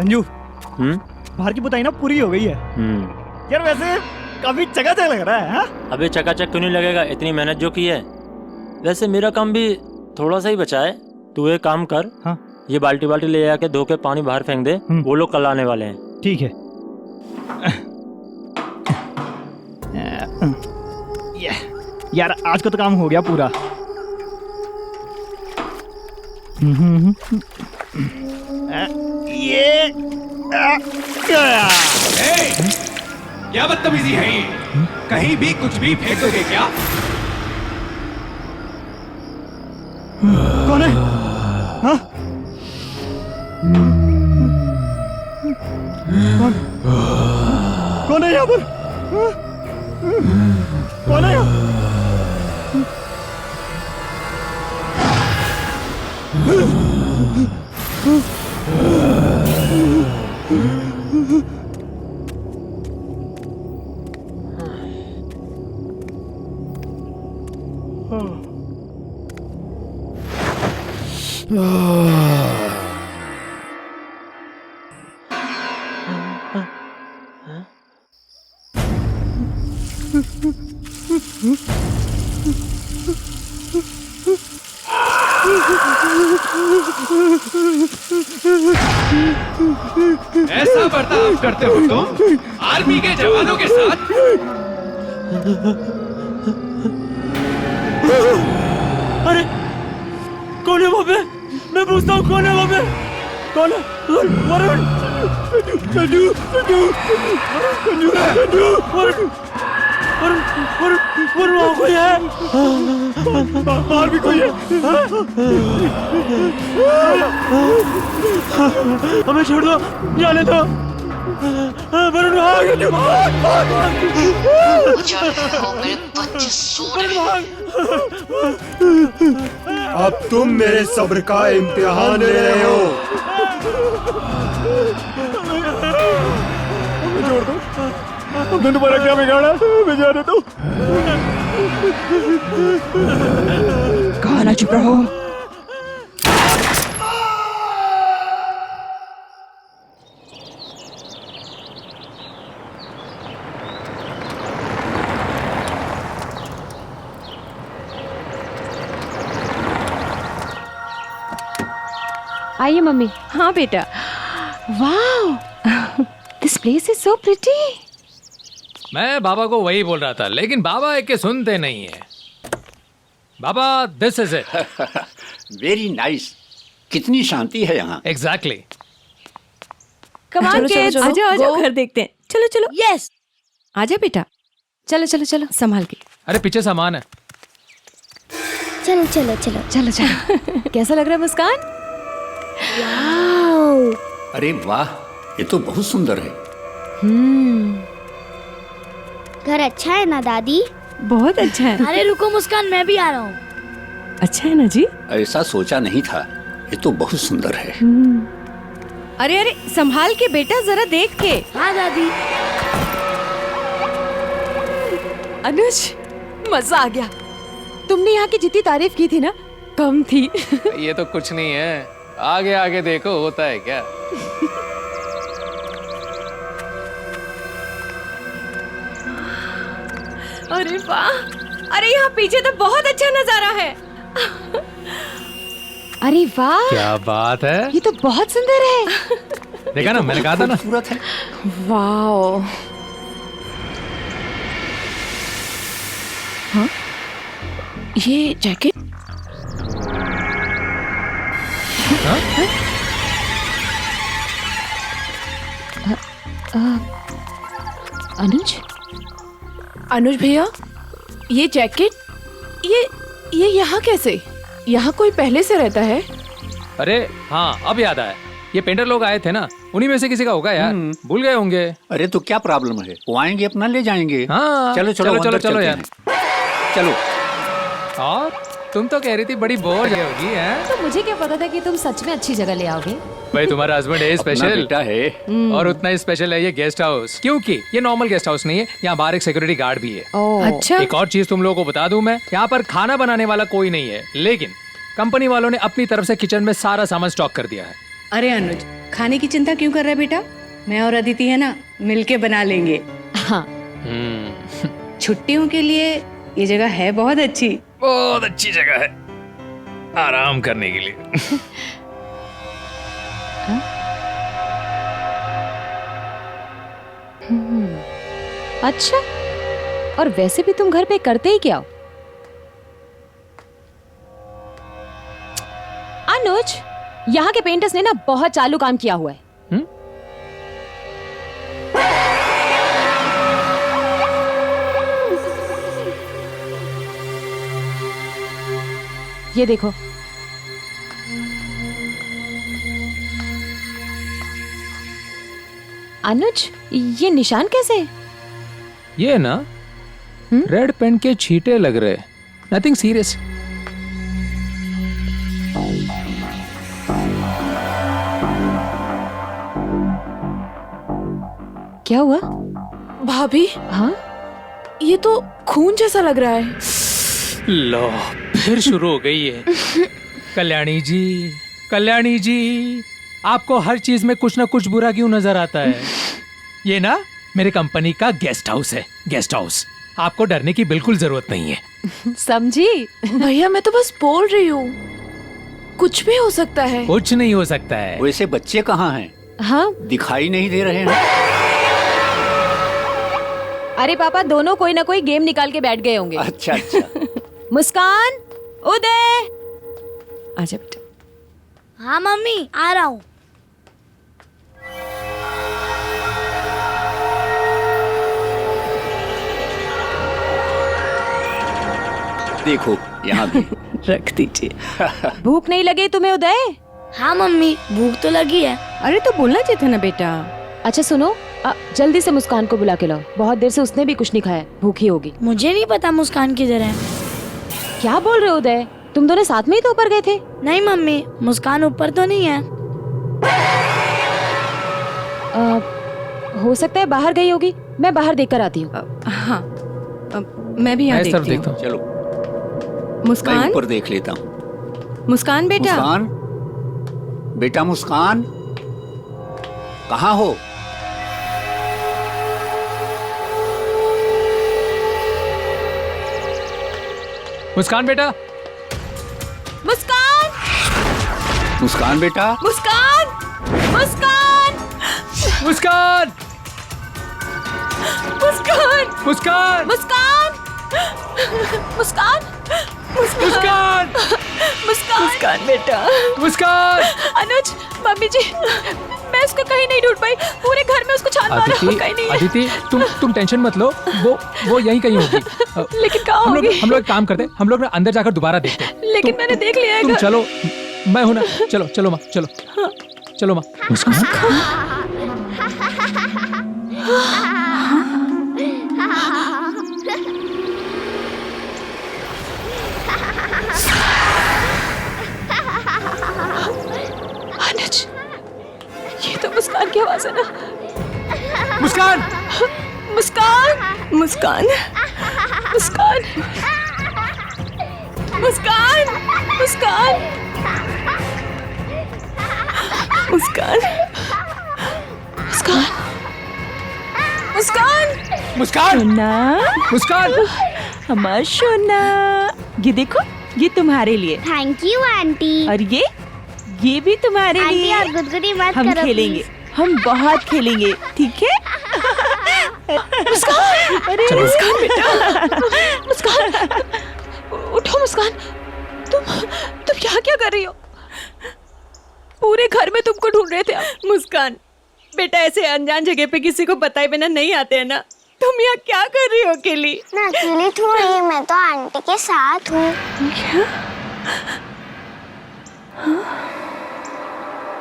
संजू, बाहर की पुताई ना पूरी हो गई है। यार वैसे काफी चकाचक लग रहा है। हाँ? अबे चकाचक क्यों नहीं लगेगा, इतनी मेहनत जो की है। वैसे मेरा काम भी थोड़ा सा ही बचा है। तू एक काम कर, हाँ? ये बाल्टी बाल्टी ले आके धो के पानी बाहर फेंक दे। वो लोग कल आने वाले हैं। ठीक है। यार आज का तो काम हो गया पूरा। ये क्या बदतमीजी है ये? कहीं भी कुछ भी फेंक दोगे क्या? कौन है? हाँ? कौन है यहाँ पर? हाँ? कौन है यहाँ? ऐसा बर्ताव करते हो तुम आर्मी के जवानों के साथ? अरे कौन है वहाँ पे? मैं पूछता हूँ कौन है वहाँ पे? कौन है? वरुण! संजू! संजू! संजू! संजू! वरुण! वरुण! वरुण! वरुण वहाँ कोई है? बाहर भी कोई है? हमें छोड़ दो, जाने दो। वरुण भाग! मेरे बच्चे सो रहे हैं। अब तुम मेरे सब्र का इम्तिहान ले रहे हो। हमें छोड़ दो, हमने तुम्हारा क्या बिगाड़ा? हमें जाने दो। कहा ना चुप रहो। आइए मम्मी। हाँ बेटा। Wow, this place is so pretty. मैं बाबा को वही बोल रहा था, लेकिन बाबा एक के सुनते नहीं है। बाबा this is it. Very nice. कितनी शांति है यहाँ। एग्जैक्टली। कम ऑन किड्स, आजा आजा घर देखते हैं। चलो चलो। यस, आजा बेटा। चलो चलो चलो, संभाल के। अरे पीछे सामान है। चलो चलो चलो चलो चलो। कैसा लग रहा है मुस्कान? अरे वाह, ये तो बहुत सुंदर है। घर अच्छा है ना दादी? बहुत अच्छा है। अरे रुको मुस्कान, मैं भी आ रहा हूँ। अच्छा है ना जी? ऐसा सोचा नहीं था। ये तो बहुत सुंदर है। अरे अरे संभाल के बेटा, जरा देख के। हाँ दादी। अनुज, मजा आ गया। तुमने यहाँ की जितनी तारीफ की थी ना, कम थी। ये तो कुछ नहीं है, आगे आगे देखो होता है क्या। अरे वाह, अरे यहाँ पीछे तो बहुत अच्छा नजारा है। अरे वाह, क्या बात है। ये तो बहुत सुंदर है। देखा ना, मैंने कहा था ना। खूबसूरत है। वाओ। हाँ, ये जैकेट। अनुज, अनुज भैया, ये जैकेट ये यहाँ कैसे? यहाँ कोई पहले से रहता है? अरे हाँ, अब याद आया। ये पेंटर लोग आए थे ना, उन्हीं में से किसी का होगा यार। भूल गए होंगे। अरे तो क्या प्रॉब्लम है, वो आएंगे अपना ले जाएंगे। हाँ, चलो चलो चलो अंदर चलो चलते यार। हैं। चलो। और तुम तो कह रही थी बड़ी बोर होगी है? तो मुझे क्या पता था कि तुम सच में अच्छी जगह ले आओगे। भाई तुम्हारा हस्बैंड है अपना स्पेशल। बेटा है। और उतना ही स्पेशल है ये गेस्ट हाउस, क्योंकि ये नॉर्मल गेस्ट हाउस नहीं है, यहाँ बाहर एक सिक्योरिटी गार्ड भी है। अच्छा। एक और चीज तुम लोगों को बता दूं मैं, यहाँ पर खाना बनाने वाला कोई नहीं है, लेकिन कंपनी वालों ने अपनी तरफ से किचन में सारा सामान स्टॉक कर दिया है। अरे अनुज, खाने की चिंता क्यों कर रहा है बेटा? मैं और अदिति है ना, मिलके बना लेंगे। हाँ। छुट्टियों के लिए ये जगह है बहुत अच्छी। बहुत अच्छी जगह है आराम करने के लिए। अच्छा, और वैसे भी तुम घर पे करते ही क्या हो? अनुज, यहाँ के पेंटर्स ने ना बहुत चालू काम किया हुआ है। ये देखो, अनुज, ये निशान कैसे है? ये ना रेड पेन के छींटे लग रहे, नथिंग सीरियस। क्या हुआ भाभी? हाँ, ये तो खून जैसा लग रहा है। लो, फिर शुरू हो गई है। कल्याणी जी, कल्याणी जी, आपको हर चीज में कुछ ना कुछ बुरा क्यों नजर आता है? ये ना मेरे कंपनी का गेस्ट हाउस है, गेस्ट हाउस। आपको डरने की बिल्कुल जरूरत नहीं है। समझी? भैया मैं तो बस बोल रही हूँ, कुछ भी हो सकता है। कुछ नहीं हो सकता है। वैसे बच्चे कहाँ हैं? हाँ, दिखाई नहीं दे रहे हैं। अरे पापा, दोनों कोई ना कोई गेम निकाल के बैठ गए होंगे। अच्छा अच्छा। मुस्कान, उदय, आजा बेटा। हाँ मम्मी, आ रहा हूँ। देखो यहाँ भी। रख दीजिए। भूख नहीं लगी तुम्हें उदय? हाँ मम्मी, भूख तो लगी है। अरे तो बोलना चाहिए था ना बेटा। अच्छा सुनो, जल्दी से मुस्कान को बुला के लाओ, बहुत देर से उसने भी कुछ नहीं खाया, भूखी होगी। मुझे नहीं पता मुस्कान किधर है। क्या बोल रहे हो उदय? तुम दोनों साथ में ही तो ऊपर गए थे। नहीं मम्मी, मुस्कान ऊपर तो नहीं है। हो सकता है बाहर गई होगी, मैं बाहर देखकर आती हूँ। हाँ, मैं भी यहाँ देखती हूँ। चलो, मैं मुस्कान, ऊपर देख लेता हूँ। मुस्कान बेटा। मुस्कान, बेटा मुस्कान, कहाँ हो? मुस्कान बेटा, मुस्कान, मुस्कान बेटा, मुस्कान, मुस्कान, मुस्कान, मुस्कान, मुस्कान, मुस्कान, मुस्कान, मुस्कान, मुस्कान बेटा। मुस्कान। अनुज, मम्मी जी, मैं उसको कहीं नहीं ढूंढ पाई, पूरे घर में उसको छान मारा, कहीं नहीं है। अदिति, तुम टेंशन मत लो, वो यहीं कहीं होगी। लेकिन कहाँ होगी? हम लोग एक काम करते, हम लोग ना अंदर जाकर दोबारा देखते। लेकिन मैंने देख लिया है। तुम चलो, मैं हूं ना। चलो चलो माँ, चलो चलो माँ। अनुज, ये तो मुस्कान की आवाज है ना? मुस्कान, मुस्कान, मुस्कान, मुस्कान, मुस्कान, मुस्कान, मुस्कान, मुस्कान, मुस्कान, मुस्कान, सोना, मुस्कान, हमारा सोना, ये देखो, ये तुम्हारे लिए। Thank you aunty. और ये भी तुम्हारे आंटी लिए। आप गुदगुदी मत हम करो खेलेंगे, please। हम बहुत खेलेंगे, ठीक है? मुस्कान, अरे मुस्कान बेटा, मुस्कान, उठो मुस्कान, तुम यहाँ क्या कर रही हो? पूरे घर में तुमको ढूंढ रहे थे हम। मुस्कान बेटा, ऐसे अनजान जगह पे किसी को बताए बिना नहीं आते हैं ना। तुम यहाँ क्या कर रही हो अकेली? मैं अकेली थोड़ी, मैं तो आंटी के साथ हूँ।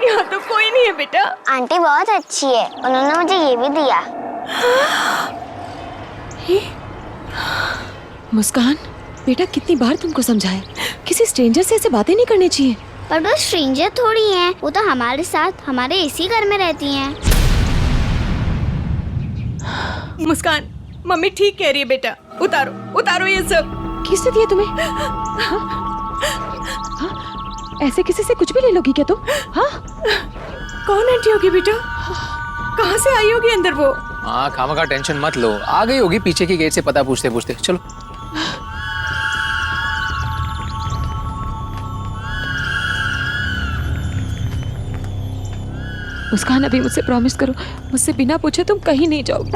यहाँ तो कोई नहीं है बेटा। आंटी बहुत अच्छी है, उन्होंने मुझे ये भी दिया। मुस्कान बेटा, कितनी बार तुमको समझाए, किसी स्ट्रेंजर से ऐसे बातें नहीं करनी चाहिए। पर वो स्ट्रेंजर थोड़ी हैं, वो तो हमारे साथ हमारे इसी घर में रहती हैं। मुस्कान, मम्मी ठीक कह रही है बेटा, उतारो उतारो ये सब। किसने दिया तुम्हें? ऐसे किसी से कुछ भी ले लोगी क्या तुम? हाँ, कौन आंटी होगी बेटा? कहाँ से आई होगी अंदर वो? हाँ, खामखा टेंशन मत लो, आ गई होगी पीछे की गेट से पता पूछते पूछते। चलो। मुस्कान अभी मुझसे प्रॉमिस करो, मुझसे बिना पूछे तुम कहीं नहीं जाओगी,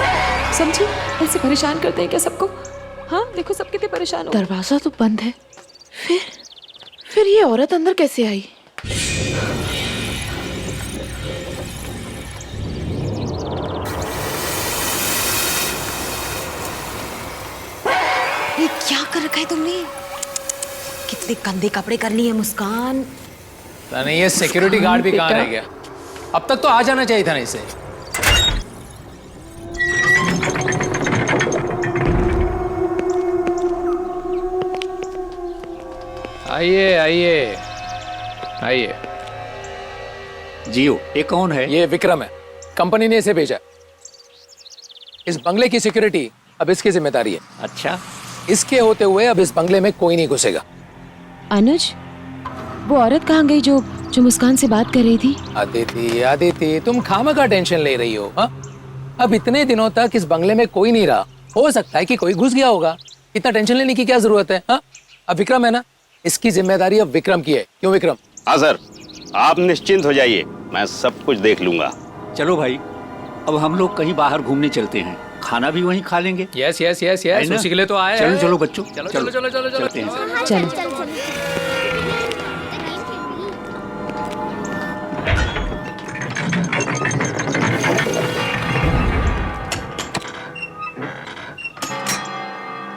समझी? ऐसे परेशान करते हैं क्या सबको? हाँ देखो सब कितने परेशान हो। दरवाजा तो बंद है, फिर ये औरत अंदर कैसे आई? ये क्या कर रखा है तुमने? कितने गंदे कपड़े कर लिए मुस्कान। नहीं, ये सिक्योरिटी गार्ड भी कहाँ रह गया? अब तक तो आ जाना चाहिए था ना इसे। आइए आइए आइए। जियो, ये कौन है? ये विक्रम है, कंपनी ने इसे भेजा। इस बंगले की सिक्योरिटी अब इसकी जिम्मेदारी है। अच्छा, इसके होते हुए अब इस बंगले में कोई नहीं घुसेगा। अनुज, वो औरत कहाँ गई जो मुस्कान से बात कर रही थी? आदिति, तुम खामखा टेंशन ले रही हो। हाँ, अब इतने दिनों तक इस बंगले में कोई नहीं रहा, हो सकता है कि कोई घुस गया होगा। इतना टेंशन लेने की क्या जरूरत है? हाँ, अब विक्रम है ना, इसकी जिम्मेदारी अब विक्रम की है। क्यों विक्रम? हाँ सर, आप निश्चिंत हो जाइए, मैं सब कुछ देख लूंगा। चलो भाई, अब हम लोग कहीं बाहर घूमने चलते हैं, खाना भी वहीं खा लेंगे। यस यस यस यस, उसी के लिए तो आए। चलो चलो बच्चों, चलो चलो चलो चलो चलते हैं। चलो।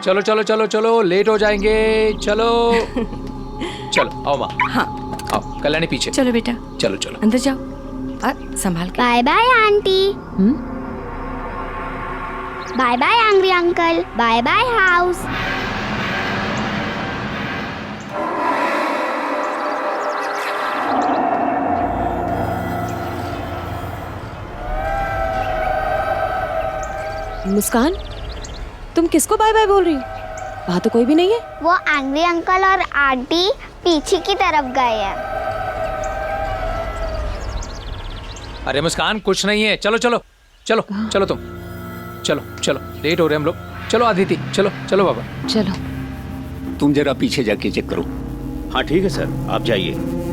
चलो चलो चलो चलो, लेट हो जाएंगे। चलो चलो, आओ माँ। हाँ, आओ, कल्याणी पीछे। चलो बेटा, चलो चलो अंदर जाओ संभाल के। Bye bye aunty. Bye bye angry uncle. Bye bye house. Muskaan, तुम किसको बाय बाय बोल रही हो? वहाँ तो कोई भी नहीं है। वो एंग्री अंकल और आंटी पीछे की तरफ गए हैं। अरे मुस्कान, कुछ नहीं है। चलो चलो चलो चलो, तुम चलो चलो, लेट हो रहे हम लोग। चलो आदिति, चलो चलो बाबा। चलो। तुम जरा पीछे जाके चेक करो। हाँ ठीक है सर, आप जाइए।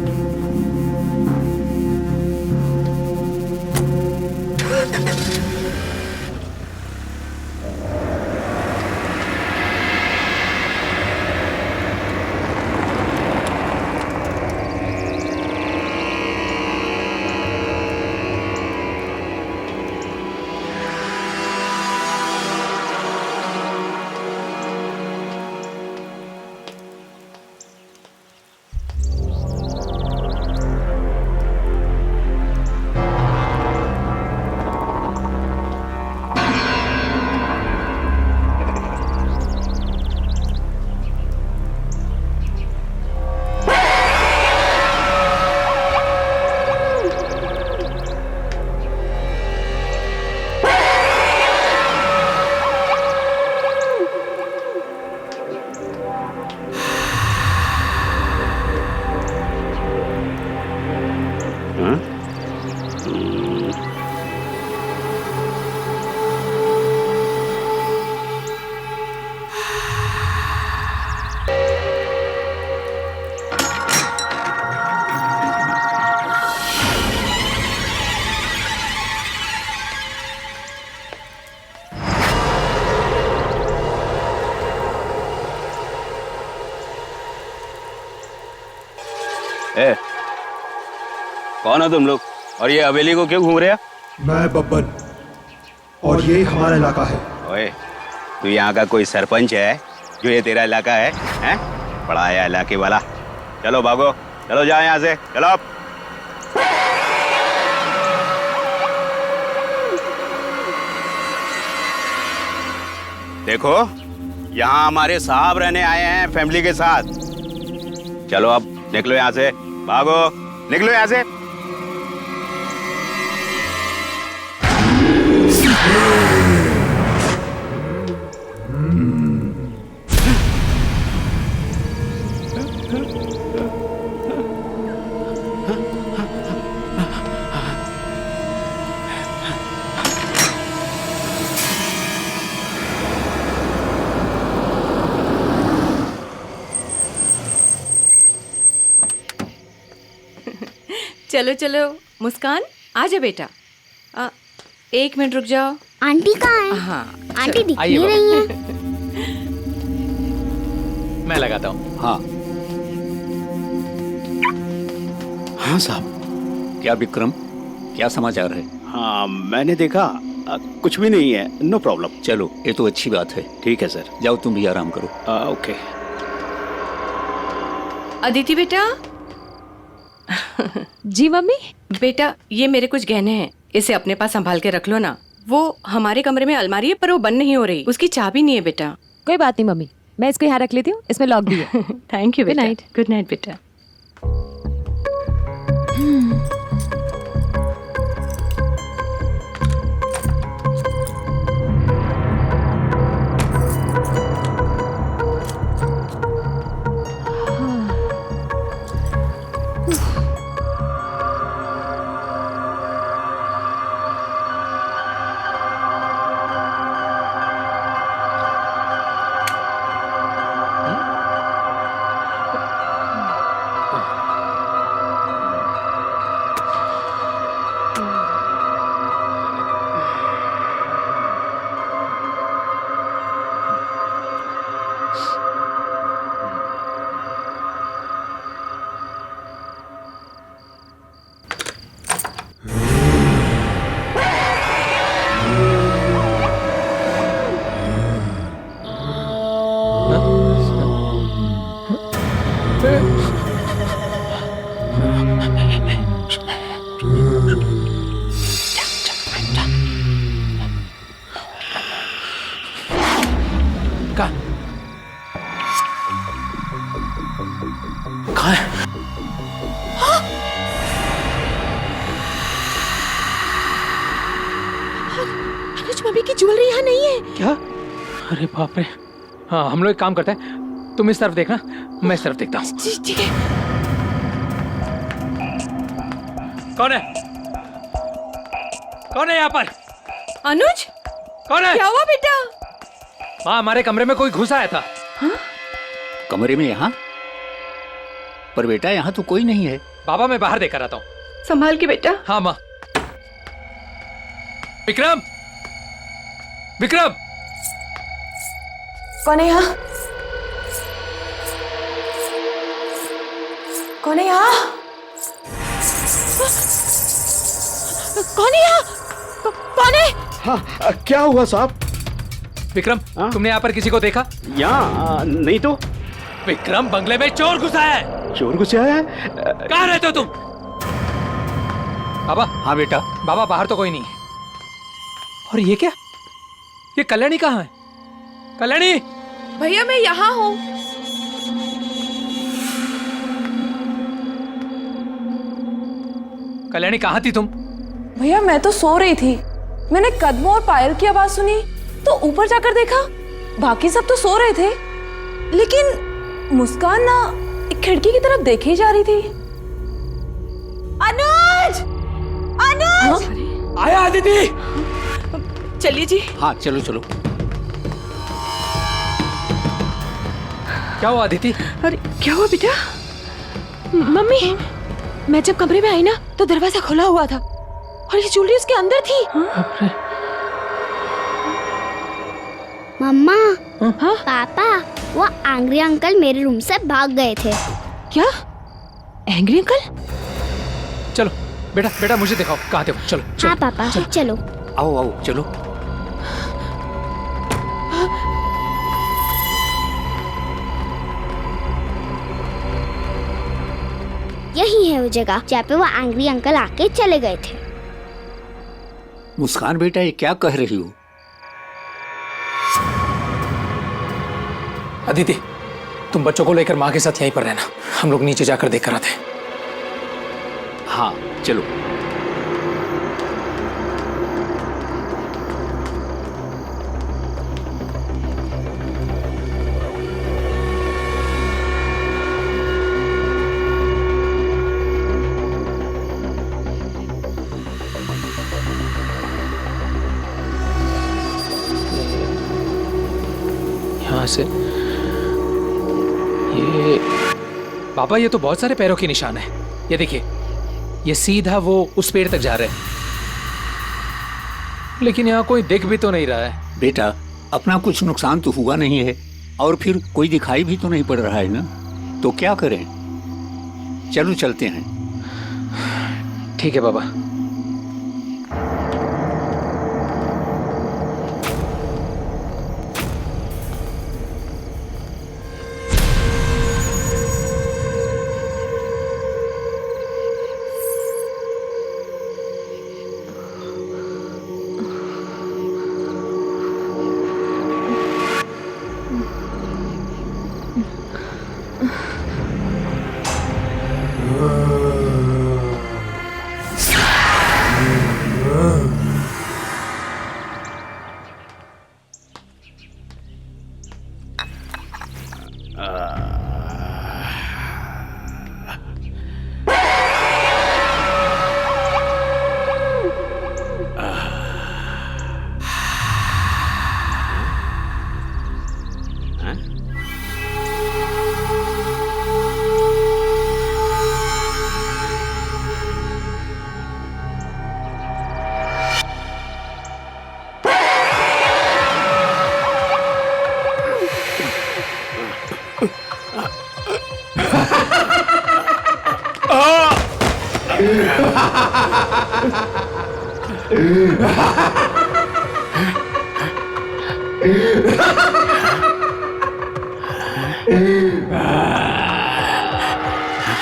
ए, कौन हो तुम लोग और ये हवेली को क्यों घूम रहे हो? मैं बब्बन और ये हमारा इलाका है। ओए, तू यहाँ का कोई सरपंच है जो ये तेरा इलाका है? हैं? बड़ा आया इलाके वाला। चलो भागो, चलो जाओ यहाँ से, चलो। देखो, यहाँ हमारे साहब रहने आए हैं फैमिली के साथ। चलो अब निकलो यहाँ से, भागो, निकलो यहाँ से। चलो चलो मुस्कान, आजा बेटा। 1 मिनट रुक जाओ। आंटी कहाँ है? हाँ आंटी दिख आइए नहीं रही है। मैं लगाता हूँ। हाँ हाँ साहब। क्या विक्रम, क्या समाचार है? हाँ मैंने देखा, कुछ भी नहीं है, नो प्रॉब्लम। चलो ये तो अच्छी बात है। ठीक है सर। जाओ तुम भी आराम करो। ओके। अदिति बेटा। जी मम्मी। बेटा ये मेरे कुछ गहने हैं, इसे अपने पास संभाल के रख लो ना। वो हमारे कमरे में अलमारी है पर वो बंद नहीं हो रही, उसकी चाबी नहीं है बेटा। कोई बात नहीं मम्मी, मैं इसको यहाँ रख लेती हूँ, इसमें लॉक भी है। थैंक यू Good बेटा। night. गुड नाइट बेटा। कहाँ है? अनुज मम्मी की ज्वेलरी यहाँ नहीं है। क्या? अरे बाप रे। हाँ हम लोग एक काम करते हैं, तुम इस तरफ देखना, मैं इस तरफ देखता हूँ। ठीक है। कौन है? कौन है यहाँ पर? अनुज कौन है? क्या हुआ बेटा? माँ हमारे कमरे में कोई घुस आया था। कमरे में? यहाँ पर बेटा यहाँ तो कोई नहीं है। बाबा मैं बाहर देखकर आता हूँ। संभाल के बेटा। हाँ माँ। विक्रम, विक्रम। कौन है यहाँ? कौन है यहाँ? कौन है यहाँ? कौन है? हाँ क्या हुआ साहब? विक्रम तुमने यहाँ पर किसी को देखा? यहाँ नहीं तो। विक्रम बंगले में चोर घुसा है। चोर घुसा है? कहाँ रहते हो तुम? बाबा। हाँ बेटा। बाबा बाहर तो कोई नहीं। और ये क्या? ये कल्याणी कहाँ है? कल्याणी। भैया मैं यहाँ हूँ। कल्याणी कहाँ थी तुम? भैया मैं तो सो रही थी, मैंने कदमों और पायल की आवाज सुनी तो ऊपर जाकर देखा, बाकी सब तो सो रहे थे, लेकिन मुस्कान ना एक खिड़की की तरफ देखे ही जा रही थी। अनुज! अनुज! हाँ? आया अदिति। चलिए जी। हाँ चलो चलो। क्या हुआ अदिति? अरे क्या हुआ बेटा? मम्मी मैं जब कमरे में आई ना तो दरवाजा खुला हुआ था और ये ज्वेलरी उसके अंदर थी। मम्मा। हाँ? पापा वो एंग्री अंकल मेरे रूम से भाग गए थे। क्या? Angry uncle? चलो बेटा, बेटा मुझे दिखाओ कहाँ थे वो। चलो, चलो। हाँ पापा चलो। आओ आओ चलो। यही है वो जगह जहाँ पे वो एंग्री अंकल आके चले गए थे। मुस्कान बेटा ये क्या कह रही हो? अदिति तुम बच्चों को लेकर माँ के साथ यहीं पर रहना, हम लोग नीचे जाकर देख कर आते हैं। हाँ चलो। यहाँ से ये बाबा, ये तो बहुत सारे पैरों के निशान है। ये देखिए, ये सीधा वो उस पेड़ तक जा रहे हैं, लेकिन यहाँ कोई दिख भी तो नहीं रहा है। बेटा, अपना कुछ नुकसान तो हुआ नहीं है, और फिर कोई दिखाई भी तो नहीं पड़ रहा है ना, तो क्या करें? चलो चलते हैं। ठीक है बाबा।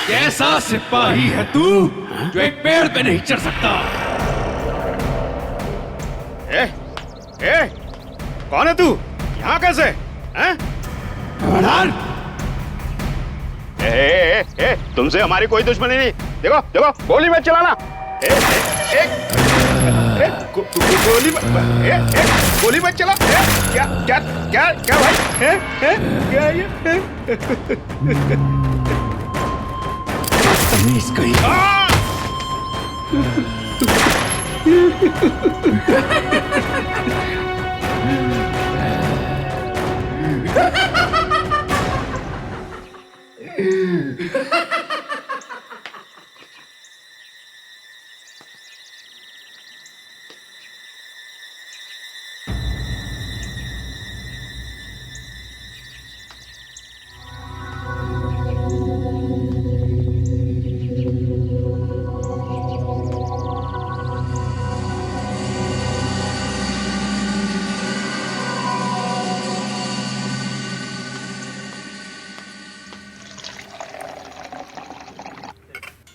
कैसा सिपाही है तू जो एक पेड़ पे नहीं चढ़ सकता? ए, कौन है तू? यहाँ कैसे? हैं? तुमसे हमारी कोई दुश्मनी नहीं। देखो देखो, गोली मत चलाना। गोली मत चला। क्या क्या क्या क्या भाई? क्या ये?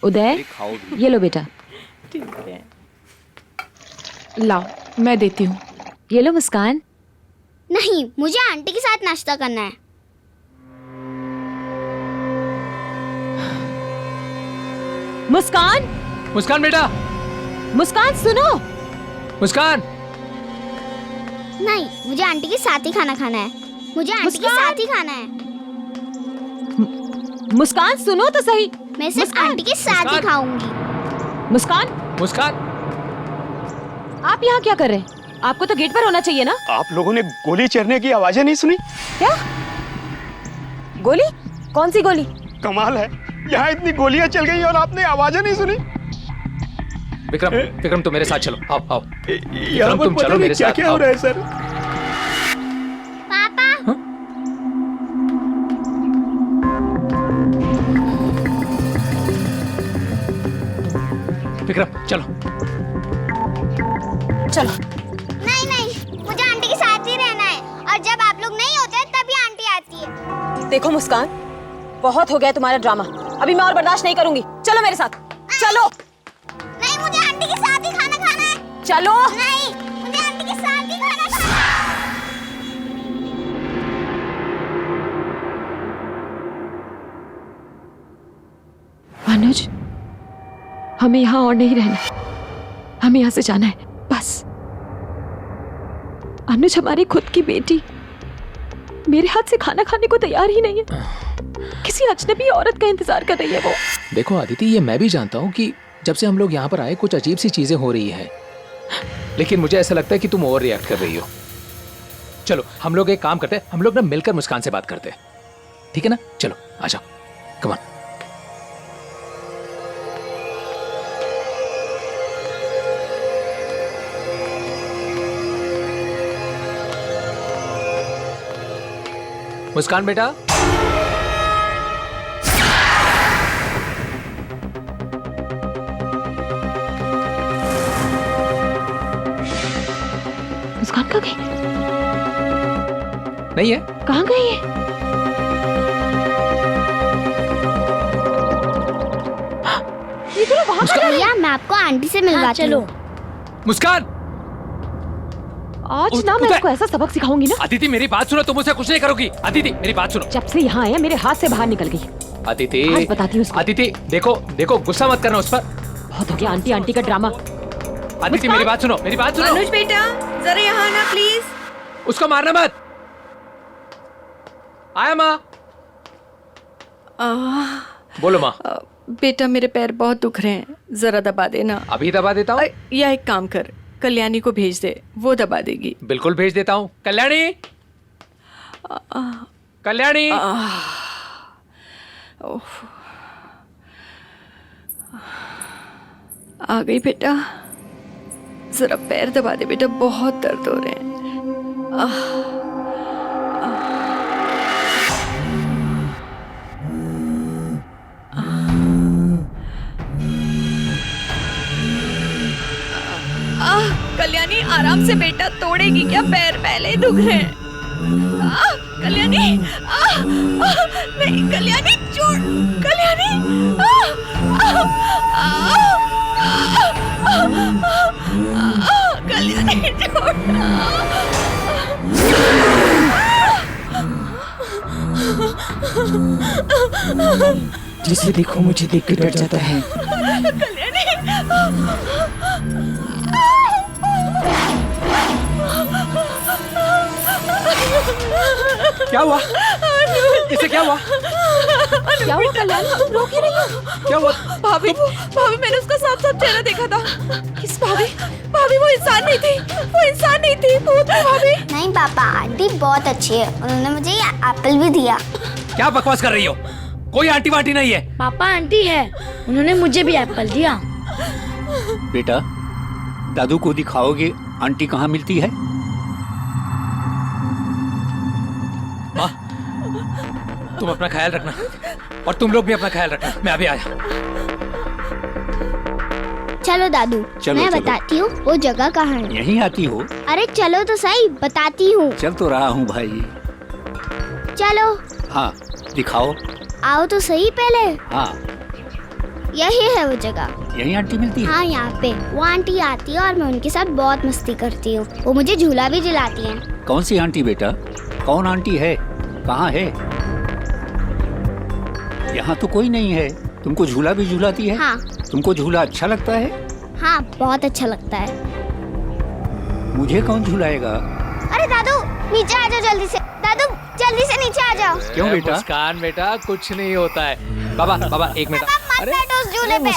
उदय, ये लो बेटा। ठीक है, लाओ मैं देती हूँ। ये लो मुस्कान। नहीं, मुझे आंटी के साथ नाश्ता करना है। मुस्कान, मुस्कान बेटा, मुस्कान सुनो। मुस्कान। नहीं, मुझे आंटी के साथ ही खाना खाना है। मुझे आंटी के साथ ही खाना है। मुस्कान सुनो तो सही। मैं सिर्फ आंटी के साथ ही खाऊंगी। मुस्कान, मुस्कान, आप यहाँ क्या कर रहे हैं? आपको तो गेट पर होना चाहिए ना। आप लोगों ने गोली चलने की आवाजें नहीं सुनी? क्या गोली? कौन सी गोली? कमाल है, यहाँ इतनी गोलियां चल गई और आपने आवाजें नहीं सुनी। विक्रम, विक्रम तुम मेरे साथ चलो। आओ आओ यहाँ विक्रम, पर तुम पता चलो नहीं मेरे क्या साथ। क्या हो रहा है सर। पापा, विक्रम चलो। चलो। नहीं नहीं, मुझे आंटी के साथ ही रहना है। और जब आप लोग नहीं होते तभी आंटी आती है। देखो मुस्कान, बहुत हो गया तुम्हारा ड्रामा। अभी मैं और बर्दाश्त नहीं करूंगी। चलो मेरे साथ, चलो। नहीं, मुझे आंटी के साथ ही खाना खाना है। चलो। नहीं, मुझे आंटी के साथ ही खाना खाना है। अनुज, हमें यहाँ और नहीं रहना, हमें यहाँ से जाना है बस। अनुज, हमारी खुद की बेटी मेरे हाथ से खाना खाने को तैयार ही नहीं है। किसी अजनबी औरत का इंतजार कर रही है वो। देखो आदिति, ये मैं भी जानता हूँ कि जब से हम लोग यहाँ पर आए कुछ अजीब सी चीजें हो रही है, लेकिन मुझे ऐसा लगता है कि तुम ओवर रिएक्ट कर रही हो। चलो हम लोग एक काम करते हैं, हम लोग ना मिलकर मुस्कान से बात करते हैं, ठीक है ना? चलो आ जाओ, कम ऑन। मुस्कान बेटा, मुस्कान कहाँ गई? नहीं है? कहाँ गई है? भैया मैं आपको आंटी से मिलवाती हूँ। मुस्कान, आज ना मैं इसको ऐसा सबक सिखाऊंगी ना। अदिति मेरी बात सुनो, तुम उसे कुछ नहीं करोगी। अदिति मेरी बात सुनो। जब से यहाँ आया मेरे हाथ से बाहर निकल गई। अदिति, आज बताती हूँ उसको। अदिति देखो देखो, गुस्सा मत करना उस पर। बहुत हो गया आंटी आंटी का ड्रामा। अदिति मेरी बात सुनो, मेरी बात सुनो। अनुज बेटा जरा यहाँ आना प्लीज। उसको मारना मत। आया माँ। बोलो माँ। बेटा मेरे पैर बहुत दुख रहे हैं, जरा दबा देना। अभी दबा देता हूँ। या एक काम कर, कल्याणी को भेज दे, वो दबा देगी। बिल्कुल भेज देता हूँ। कल्याणी, कल्याणी। आ गई बेटा, जरा पैर दबा दे बेटा, बहुत दर्द हो रहे हैं। कल्याणी आराम से बेटा, तोड़ेगी क्या पैर, पहले ही दुख रहे हैं। कल्याणी, नहीं कल्याणी छोड़, कल्याणी। कल्याणी छोड़। जिसे देखो मुझे देख के डर जाता है। क्या हुआ? इसे क्या हुआ? क्या हुआ कल्याणी, तुम रो क्यों रही हो? क्या हुआ? भाभी, भाभी मैंने उसका साफ साफ चेहरा देखा था। किस भाभी? भाभी वो इंसान नहीं थी, वो इंसान नहीं थी, भूत थी भाभी। नहीं पापा, आंटी बहुत अच्छी है, उन्होंने मुझे ये एप्पल भी दिया। क्या बकवास कर रही हो? कोई आंटी वांटी नहीं है। पापा आंटी है, उन्होंने मुझे भी एप्पल दिया। बेटा, दादू को दिखाओगे आंटी कहाँ मिलती है? माँ, तुम अपना ख्याल रखना और तुम लोग भी अपना ख्याल रखना। मैं अभी आया। चलो दादू, मैं बताती हूँ वो जगह कहाँ है। यहीं आती हो? अरे चलो तो सही, बताती हूँ। चल तो रहा हूँ भाई। चलो। हाँ दिखाओ। आओ तो सही पहले। हाँ यही है वो जगह। यही आंटी मिलती है? हाँ यहाँ पे वो आंटी आती है और मैं उनके साथ बहुत मस्ती करती हूँ। वो मुझे झूला भी दिलाती हैं। कौन सी आंटी बेटा? कौन आंटी है? कहाँ है? यहाँ तो कोई नहीं है। तुमको झूला भी झूलाती है? हाँ। तुमको झूला अच्छा लगता है? हाँ बहुत अच्छा लगता है। मुझे कौन झूलाएगा? अरे दादू नीचे आ जाओ जल्दी से। दादू जल्दी से नीचे आ जाओ। क्यों बेटा? मुस्कान बेटा, कुछ नहीं होता है। बाबा बाबा एक मिनट। अरे मत बैठो उस झूले पे।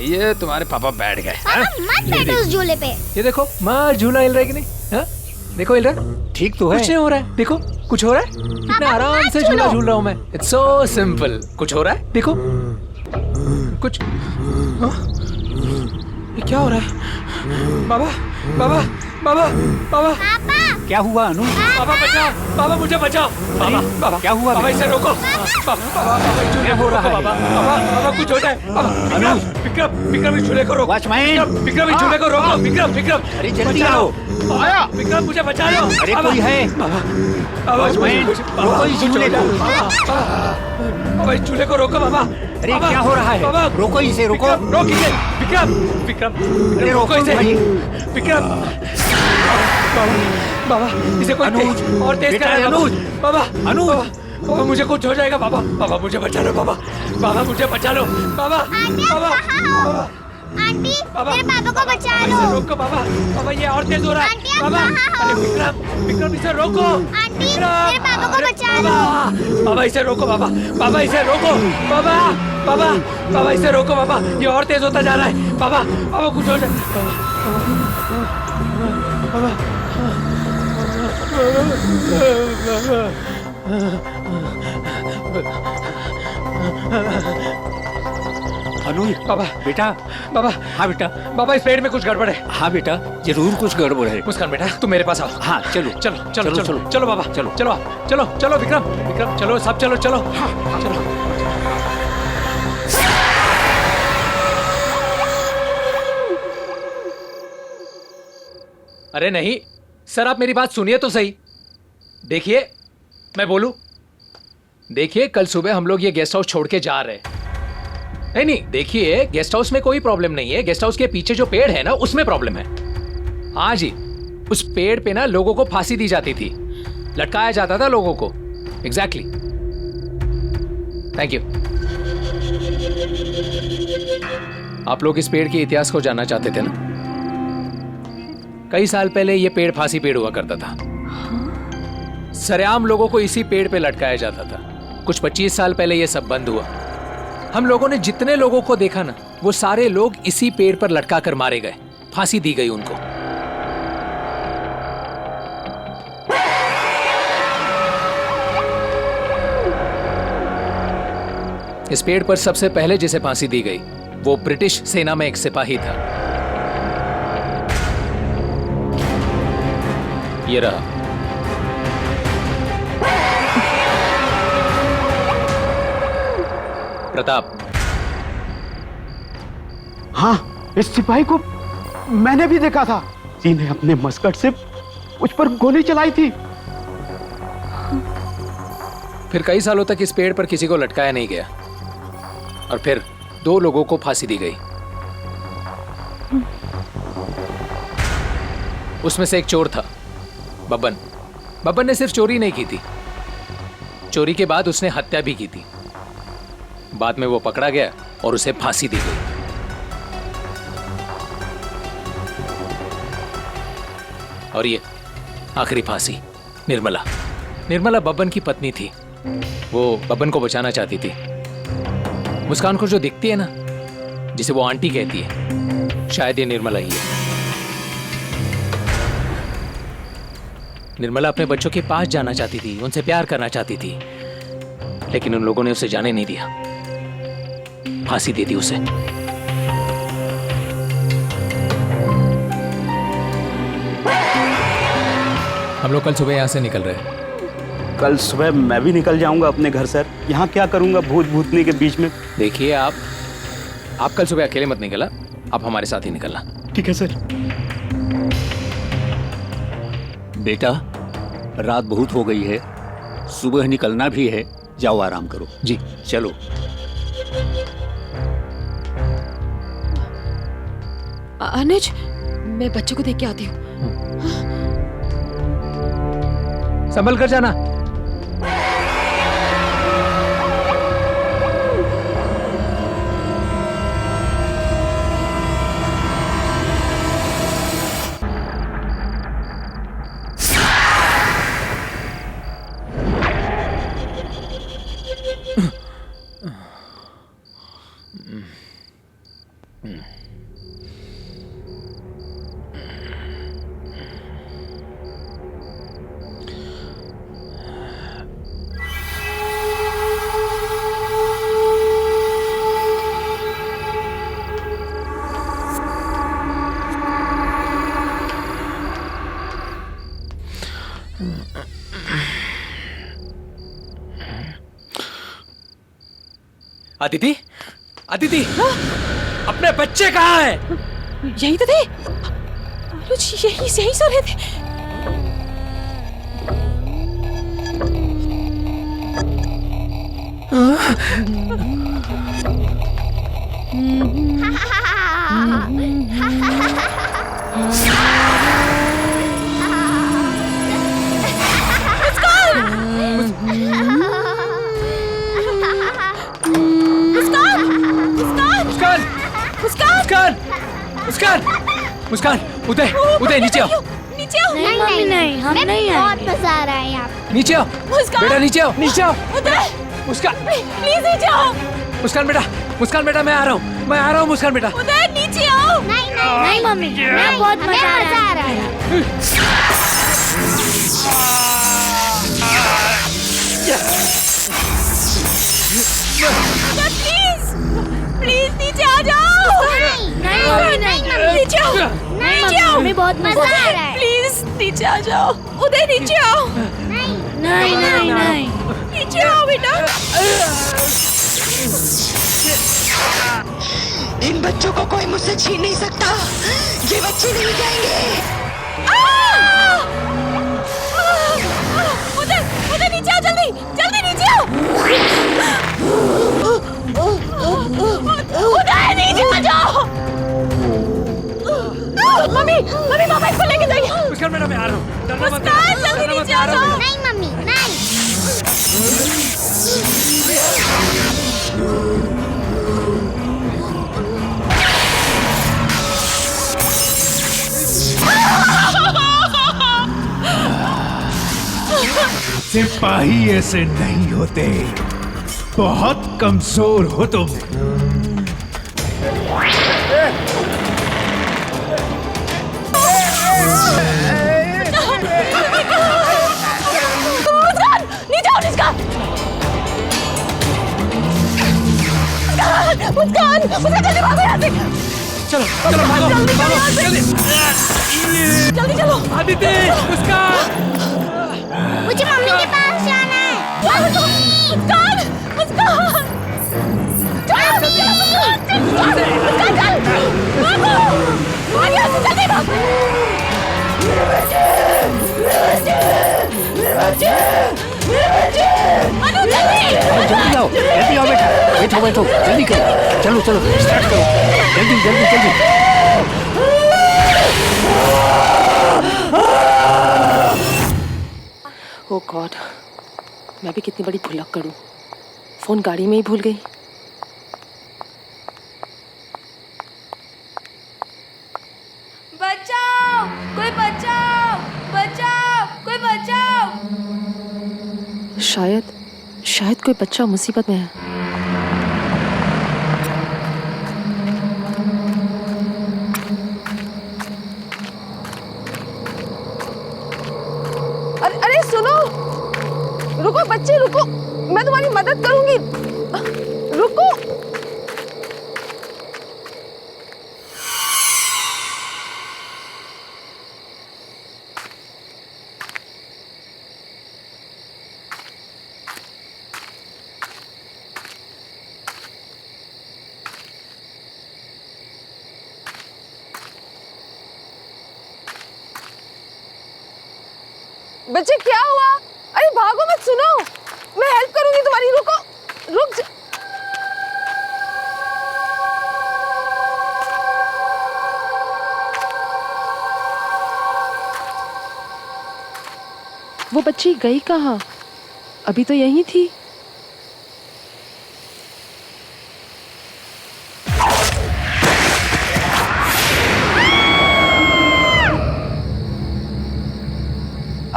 ये तुम्हारे पापा बैठ गए। मत बैठो उस झूले पे। ये देखो माँ, झूला हिल रहा है कि नहीं? हाँ? देखो हिल रहा है। ठीक तो है। कुछ नहीं हो रहा है। देखो कुछ हो रहा है। कितना आराम से झूला झूल रहा हूँ मैं। It's so simple. कुछ हो रहा है? देखो कुछ। हाँ? ये क्या हो रहा है? बाबा बाबा बाबा बाबा। क्या हुआ अनु? बाबा बचाओ, बाबा मुझे बचाओ। बाबा बाबा क्या हुआ? बाबा इसे रोको। बाबा क्या हो रहा है? बाबा बाबा कुछ हो जाए। विक्रम विक्रम विक्रम इस झूले को रोको। वॉचमैन विक्रम इस झूले को रोको। विक्रम विक्रम अरे जल्दी आओ। आया विक्रम, मुझे बचा लो। अरे कोई है? वॉचमैन रोको इस झूले को। बाबा इस झूले को रोको बाबा। अरे क्या हो रहा है? रोको इसे, रोको। रोक इसे। विक्रम विक्रम रोको इसे। विक्रम बाबा इसे कोई और तेज करा। अनुज बाबा, अनुज बाबा मुझे कुछ हो जाएगा। बाबा बाबा मुझे बचा लो। बाबा बाबा मुझे बचा लो। बाबा बाबा आंटी मेरे पापा को बचा लो। रोको बाबा। बाबा ये और तेज हो रहा है। बाबा अरे विक्रम विक्रम इसे रोको। आंटी मेरे पापा को बचा लो। बाबा इसे रोको। बाबा बाबा इसे रोको। बाबा बाबा बाबा इसे रोको। बाबा ये और तेज होता जा रहा है। बाबा बाबा कुछ हो जाए। बाबा अनुज बाबा बेटा। बाबा हाँ बेटा। बाबा इस पेड़ में कुछ गड़बड़ है। हाँ बेटा जरूर कुछ गड़बड़ है। मुस्कान बेटा तुम मेरे पास आओ। हाँ चलो चलो चलो चलो चलो बाबा चलो चलो चलो चलो विक्रम विक्रम चलो सब चलो चलो चलो। अरे नहीं सर आप मेरी बात सुनिए तो सही। देखिए मैं बोलूं, देखिए कल सुबह हम लोग ये गेस्ट हाउस छोड़ के जा रहे हैं। नहीं नहीं देखिए गेस्ट हाउस में कोई प्रॉब्लम नहीं है, गेस्ट हाउस के पीछे जो पेड़ है ना उसमें प्रॉब्लम है। हाँ जी उस पेड़ पे ना लोगों को फांसी दी जाती थी, लटकाया जाता था लोगों को। Exactly thank you. आप लोग इस पेड़ के इतिहास को जानना चाहते थे ना? कई साल पहले ये पेड़ फांसी पेड़ हुआ करता था। सरेआम लोगों को इसी पेड़ पे लटकाया जाता था। कुछ 25 साल पहले ये सब बंद हुआ। हम लोगों ने जितने लोगों को देखा ना वो सारे लोग इसी पेड़ पर लटका कर मारे गए, फांसी दी गई उनको। इस पेड़ पर सबसे पहले जिसे फांसी दी गई वो ब्रिटिश सेना में एक सिपाही था। ये रहा। प्रताप। हाँ इस सिपाही को मैंने भी देखा था। किसी ने अपने मस्कट से उस पर गोली चलाई थी। फिर कई सालों तक इस पेड़ पर किसी को लटकाया नहीं गया और फिर 2 लोगों को फांसी दी गई। उसमें से एक चोर था, बब्बन। बब्बन ने सिर्फ चोरी नहीं की थी, चोरी के बाद उसने हत्या भी की थी। बाद में वो पकड़ा गया और उसे फांसी दी गई। और ये आखिरी फांसी निर्मला। निर्मला बब्बन की पत्नी थी। वो बब्बन को बचाना चाहती थी। मुस्कान को जो दिखती है ना, जिसे वो आंटी कहती है, शायद ये निर्मला ही है। निर्मला अपने बच्चों के पास जाना चाहती थी, उनसे प्यार करना चाहती थी, लेकिन उन लोगों ने उसे जाने नहीं दिया, फांसी दे दी उसे। हम लोग कल सुबह यहाँ से निकल रहे हैं। कल सुबह मैं भी निकल जाऊंगा अपने घर सर। यहाँ क्या करूंगा भूत भूतनी के बीच में? देखिए आप कल सुबह अकेले मत निकलना, आप हमारे साथ ही निकलना। ठीक है सर। बेटा रात बहुत हो गई है, सुबह निकलना भी है, जाओ आराम करो। जी चलो। अनुज मैं बच्चों को देख के आती हूँ। संभल कर जाना। अदिति, अदिति, अपने बच्चे कहाँ हैं? यही तो थे। अनुज यही सो रहे थे। मुस्कान, उदय, उदय नीचे आओ। नीचे आओ। नहीं मम्मी नहीं, हम नहीं बहुत आएंगे। मजा आ रहा है यहाँ पे। नीचे आओ। बेटा नीचे आओ, नीचे आओ। उदय, मुस्कान, प्लीज नीचे आओ। मुस्कान बेटा मैं आ रहा हूँ मुस्कान बेटा। उदय नीचे आओ। नहीं मम्मी, मैं बहुत मजा आ रहा है। प्लीज नीचे आ जाओ। नहीं मम्मी नहीं, नीचे आओ, नहीं नीचे आओ। मम्मी बहुत मजा आ रहा है। प्लीज नीचे आ जाओ। उदय नीचे आओ। नहीं नहीं नहीं, नीचे आओ बेटा। इन बच्चों को कोई मुझसे छीन नहीं सकता। ये बच्चे नहीं जाएंगे। उदय, उदय नीचे आओ, जल्दी जल्दी नीचे आओ। उदय नीचे आ जाओ। मम्मी मम्मी पापा इसको लेके जाइए। मुस्कान मैडम मैं आ रहा हूँ। मुस्कान जल्दी नीचे आ जाओ। नहीं मम्मी नहीं। सिपाही ऐसे नहीं होते, बहुत कमजोर हो तुम। मुस्कान जल्दी भागो यहाँ से। चलो चलो भागो जल्दी जल्दी चलो। आदित्य मुस्कान, मुझे मम्मी के पास जाना है। मुस्कान मुस्कान जल्दी आओ बेटा, बैठो बैठो, जल्दी करो, चलो चलो स्टार्ट करो, जल्दी जल्दी जल्दी। ओह गॉड, मैं भी कितनी बड़ी भुलक्कड़ हूँ, फोन गाड़ी में ही भूल गई। बचाओ, कोई बचाओ, बचाओ, कोई बचाओ। शायद कोई बच्चा मुसीबत में है। अरे सुनो, रुको बच्चे रुको, मैं तुम्हारी मदद करूंगी, रुको। बच्चे क्या हुआ? अरे भागो मत, सुनो, मैं हेल्प करूंगी तुम्हारी, रुको, रुक जा। वो बच्ची गई कहाँ? अभी तो यहीं थी।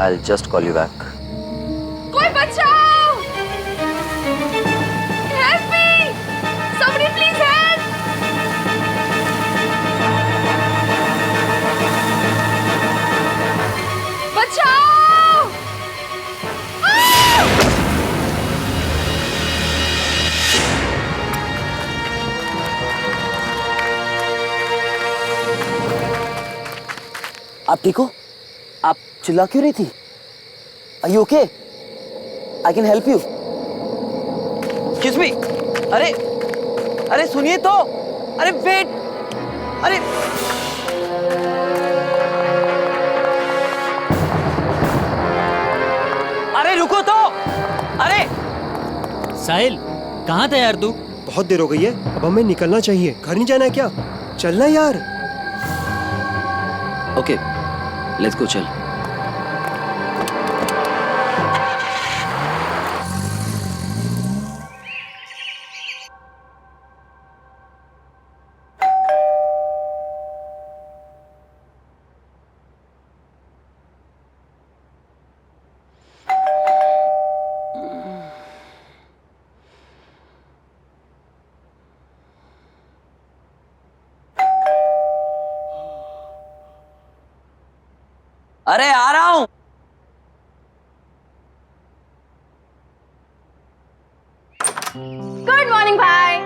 I'll just call you back. कोई बचाओ! Help me! Somebody please help! बचाओ! आप ठीक हो? आप चिल्ला क्यों रही थी? Are you okay? I can help you. Excuse me. अरे सुनिए तो, अरे वेट, अरे रुको तो, अरे साहिल कहाँ था यार तू? बहुत देर हो गई है, अब हमें निकलना चाहिए। घर नहीं जाना है क्या? चलना यार। ओके, लेट्स गो, चल। अरे आ रहा हूं। गुड मॉर्निंग भाई।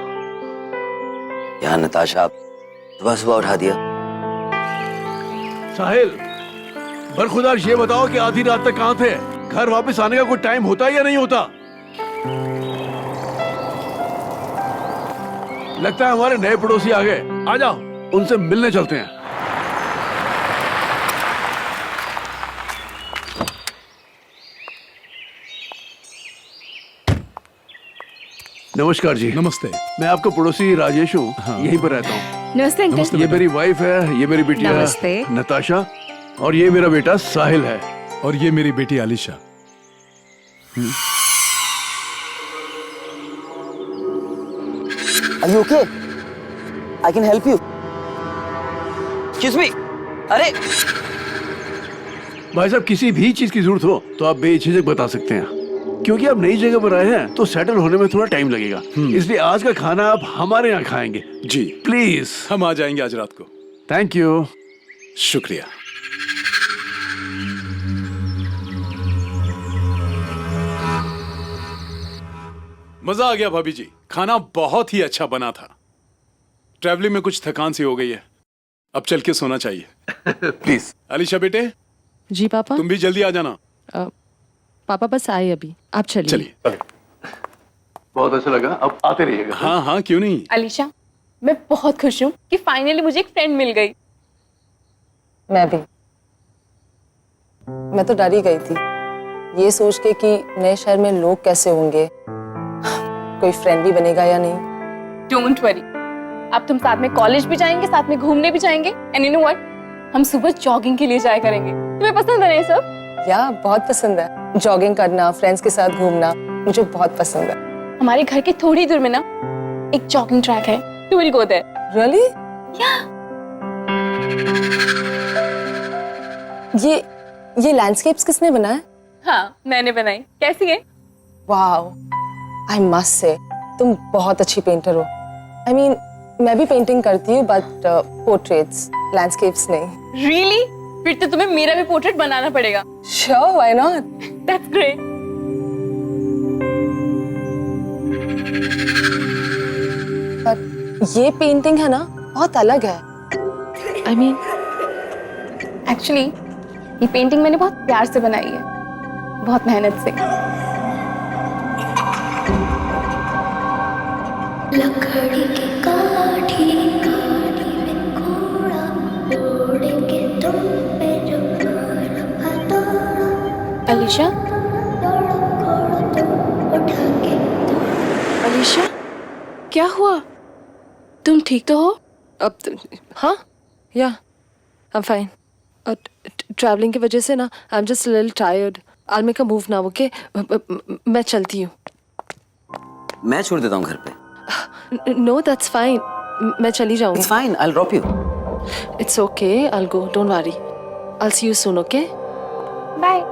यार नताशा, आप सुबह सुबह उठा दिया। साहिल, बरखुदार ये बताओ कि आधी रात तक कहाँ थे? घर वापस आने का कोई टाइम होता है या नहीं होता? लगता है हमारे नए पड़ोसी आ गए। आ जाओ, उनसे मिलने चलते हैं। नमस्कार जी। नमस्ते। मैं आपका पड़ोसी राजेश हूँ। हाँ। यहीं पर रहता हूँ। नमस्ते अंकल। ये मेरी वाइफ है, ये मेरी बिटिया नमस्ते। नताशा, और ये मेरा बेटा साहिल है। और ये मेरी बेटी Alisha. Are you okay? I can help you. Excuse me. अरे भाई साहब, किसी भी चीज की जरूरत हो तो आप बेझिझक बता सकते हैं, क्योंकि आप नई जगह पर आए हैं तो सेटल होने में थोड़ा टाइम लगेगा। इसलिए आज का खाना आप हमारे यहाँ खाएंगे। जी प्लीज। हम आ जाएंगे आज रात को। Thank you. शुक्रिया। मजा आ गया भाभी जी, खाना बहुत ही अच्छा बना था। ट्रैवलिंग में कुछ थकान सी हो गई है, अब चल के सोना चाहिए। प्लीज। आलिशा बेटे। जी पापा। तुम भी जल्दी आ जाना। पापा बस आए अभी, आप चलिए। बहुत अच्छा लगा, अब आते रहिएगा। हाँ हाँ, क्यों नहीं। अलीशा, मैं बहुत खुश हूँ कि फाइनली मुझे एक फ्रेंड मिल गई। मैं भी। मैं तो डर ही गई थी, ये सोच के कि नए शहर में लोग कैसे होंगे, कोई फ्रेंड भी बनेगा या नहीं। डोंट वरी, अब तुम साथ में कॉलेज भी जाएंगे, साथ में घूमने भी जाएंगे, एंड यू नो व्हाट, हम सुबह जॉगिंग के लिए जाया करेंगे। तुम्हें पसंद है ये सब? या बहुत पसंद है, जॉगिंग करना, फ्रेंड्स के साथ घूमना मुझे बहुत पसंद है। हमारे घर के थोड़ी दूर में ना एक जॉगिंग ट्रैक है, you will go there. Really? Yeah. ये लैंडस्केप्स किसने बनाया? हाँ, मैंने बनाई। कैसी है? वाओ, आई मस्ट से तुम बहुत अच्छी पेंटर हो। आई मीन, मैं भी पेंटिंग करती हूँ, बट पोर्ट्रेट्स, लैंडस्केप्स नहीं। रियली? फिर तो तुम्हें मेरा भी पोर्ट्रेट बनाना पड़ेगा। Sure, why not? That's great. पर ये पेंटिंग है ना, बहुत अलग है। आई मीन, एक्चुअली ये पेंटिंग मैंने बहुत प्यार से बनाई है, बहुत मेहनत से। लकड़ी की काठी काठी में घोड़ा दौड़ेंगे तुम पे जो अलीशा? उठा के अलीशा, क्या हुआ? तुम ठीक तो हो? अब हाँ, या आई एम फाइन। ट्रैवलिंग की वजह से ना I am just little tired. I make a move now, okay? मैं चलती हूँ। मैं छोड़ देता हूँ घर पे। नो, दैट्स फाइन, मैं चली जाऊंगी। It's fine, I'll drop you. It's okay, I'll go, don't worry. I'll see you soon, okay? Bye.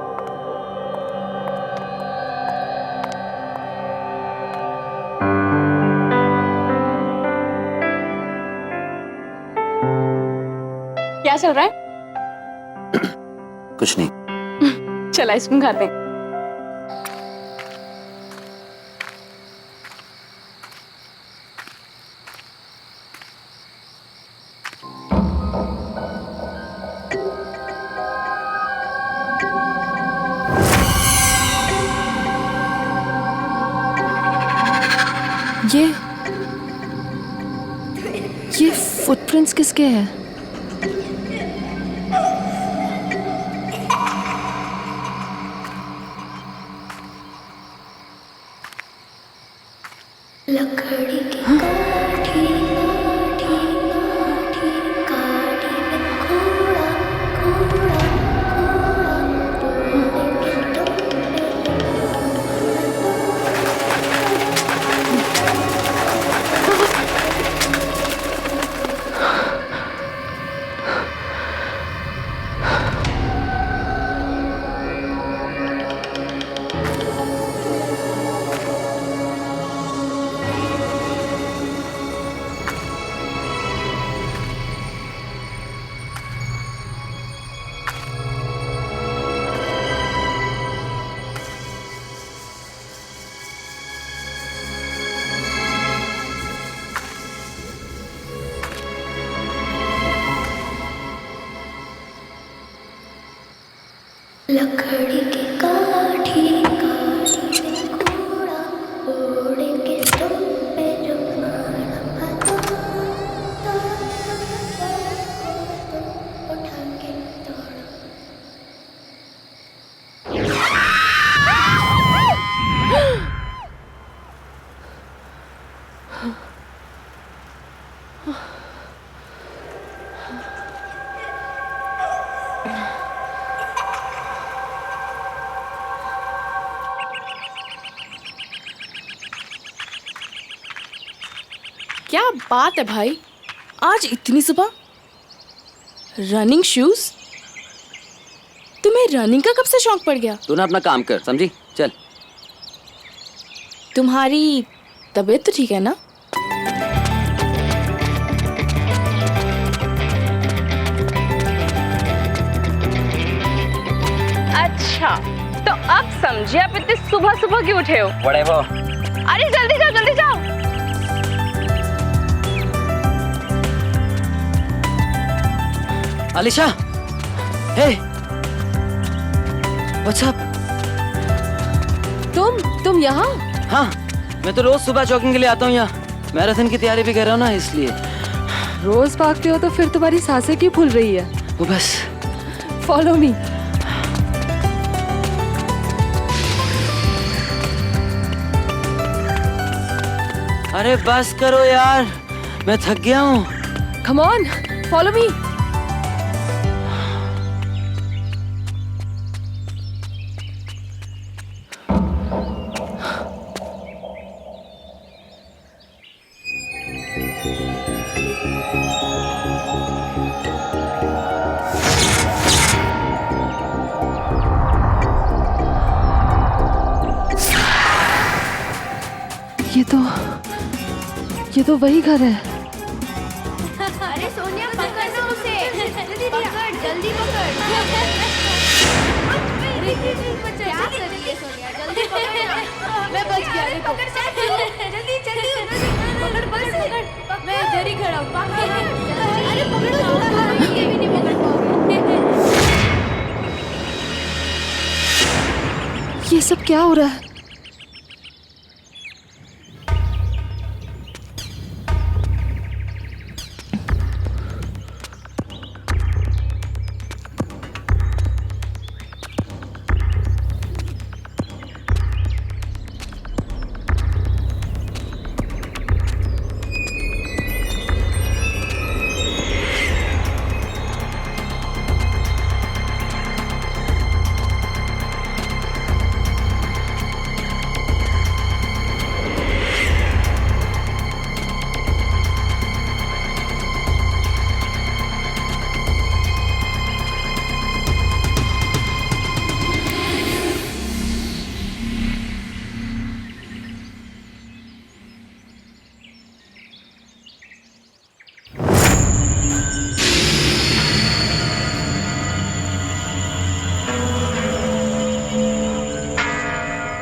क्या चल रहा है? कुछ नहीं। चल आइसक्रीम खाते हैं। ये फुटप्रिंट्स किसके हैं? लकड़ी की काठी काठी काठी काठी में घोड़ा घोड़ा लकड़ी की काठी काठी में घोड़ा घोड़े के तुम पे रुमाना उठा के दौड़ा। क्या बात है भाई, आज इतनी सुबह रनिंग शूज? तुम्हें रनिंग का कब से शौक पड़ गया? तू ना अपना काम कर, समझी? चल। तुम्हारी तबीयत तो ठीक है ना? अच्छा, तो अब समझे आप इतनी सुबह सुबह क्यों उठे हो? बड़े वो। अरे जल्दी जाओ, जल्दी जाओ। अलीशा, हे, व्हाट्स अप? तुम यहाँ? हाँ, मैं तो रोज सुबह जॉगिंग के लिए आता हूँ यहाँ। मैराथन की तैयारी भी कर रहा हूँ ना, इसलिए। रोज भागते हो तो फिर तुम्हारी सांसें क्यों फूल रही है? वो बस। Follow me. अरे बस करो यार, मैं थक गया हूँ। Come on, follow me. ये तो वही घर है। अरे सोनिया पकड़ ना उसे, पकड़, जल्दी पकड़। क्या कर रही है सोनिया? जल्दी पकड़ ना। मैं बच गया, देखो। जल्दी जल्दी पकड़, बस पकड़। मैं इधर ही खड़ा हूँ। अरे पकड़ो, ये भी नहीं पकड़ पाओगे। ये सब क्या हो रहा है?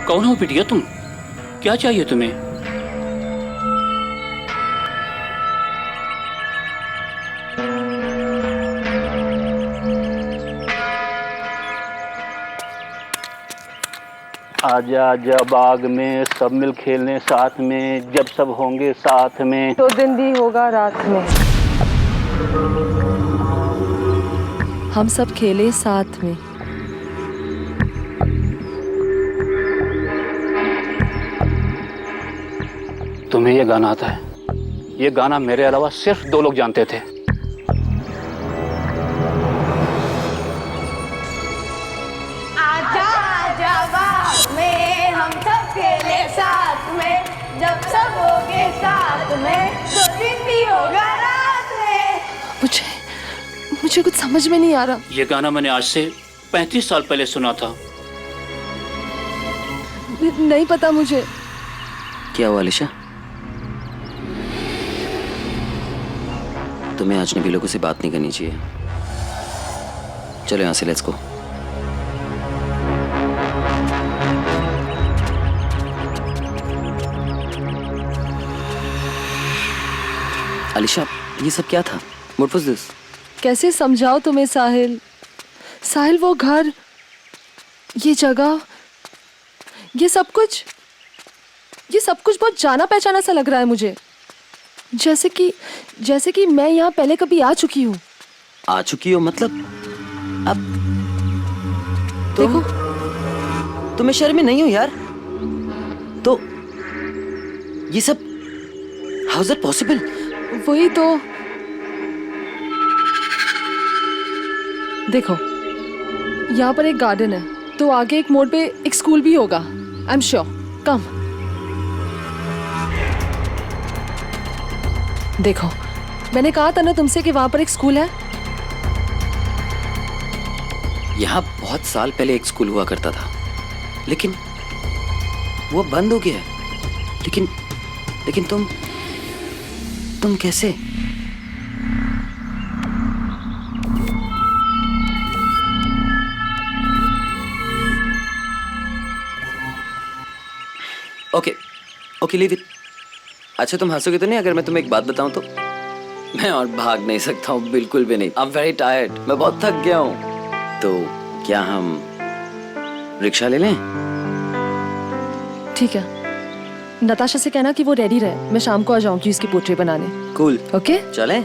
कौन हो बिटिया तुम? क्या चाहिए तुम्हें? आजा आजा बाग में सब मिल खेलने साथ में, जब सब होंगे साथ में। तो दिन भी होगा रात में, हम सब खेले साथ में। तुम्हें ये गाना आता है? ये गाना मेरे अलावा सिर्फ 2 लोग जानते थे। आजा आजा बाग में हम सब खेले साथ में, जब सब होगे साथ में, तो दिन भी होगा रात में। मुझे कुछ समझ में नहीं आ रहा। ये गाना मैंने आज से 35 साल पहले सुना था। नहीं पता मुझे। क्या हुआ अलीशा? तुम्हें अजनबी लोगों से बात नहीं करनी चाहिए। चलो यहाँ से, लेट्स गो। अलीशा, ये सब क्या था? What was this? कैसे समझाओ तुम्हें साहिल? साहिल, वो घर ये जगह, ये सब कुछ बहुत जाना पहचाना सा लग रहा है मुझे। जैसे कि मैं यहाँ पहले कभी आ चुकी हूँ। आ चुकी हो मतलब? अब देखो, तुम्हें शर्म नहीं हो यार? तो ये सब हाउ इज इट पॉसिबल? वही तो। देखो, यहाँ पर एक गार्डन है, तो आगे एक मोड़ पे एक स्कूल भी होगा। I am sure. कम। देखो, मैंने कहा था ना तुमसे कि वहां पर एक स्कूल है। यहाँ बहुत साल पहले एक स्कूल हुआ करता था, लेकिन वो बंद हो गया है। लेकिन तुम कैसे? Okay leave it. अच्छा, तुम हंसोगे तो नहीं अगर मैं तुम्हें एक बात बताऊं तो? मैं और भाग नहीं सकता हूँ, बिल्कुल भी नहीं। आई एम वेरी टायर्ड, मैं बहुत थक गया हूँ। तो क्या हम रिक्शा ले लें? ठीक है, नताशा से कहना कि वो रेडी रहे, मैं शाम को आ जाऊंगी इसकी पोर्ट्रेट बनाने। कूल। ओके, चलें?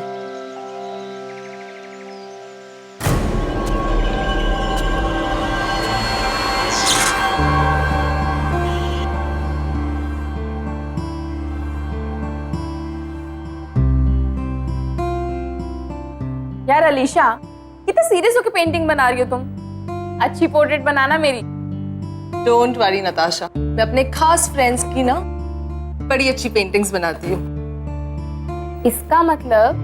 यार अलीशा, कितने सीरियस होकर पेंटिंग बना रही हो तुम? अच्छी पोर्ट्रेट बनाना मेरी। डोंट वरी नताशा, मैं अपने खास फ्रेंड्स की ना बड़ी अच्छी पेंटिंग्स बनाती हूँ। इसका मतलब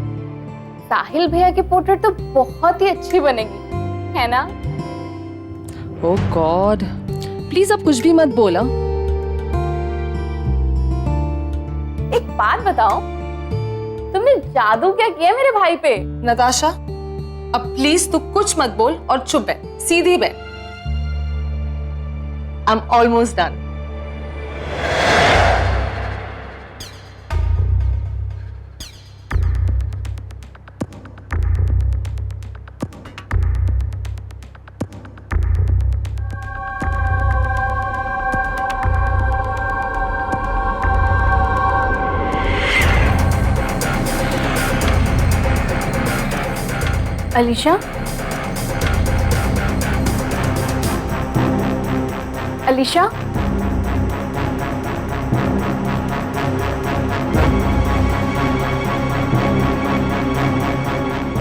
साहिल भैया की पोर्ट्रेट तो बहुत ही अच्छी बनेगी, है ना? ओह गॉड, प्लीज अब कुछ भी मत बोला। एक बात बताओ, तुमने जादू क्या किया मेरे भाई पे? नताशा, अब प्लीज तू कुछ मत बोल और चुप बैठ, सीधी बैठ। I am almost done. Alisha, Alisha,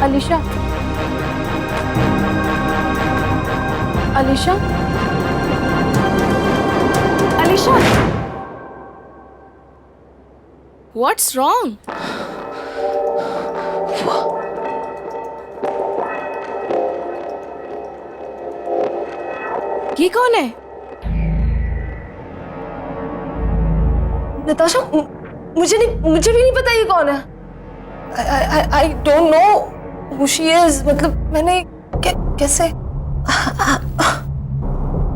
Alisha, Alisha, Alisha, What's wrong? ये कौन है? नताशा, मुझे भी नहीं पता ये कौन है। I don't know who she is। मतलब मैंने कैसे?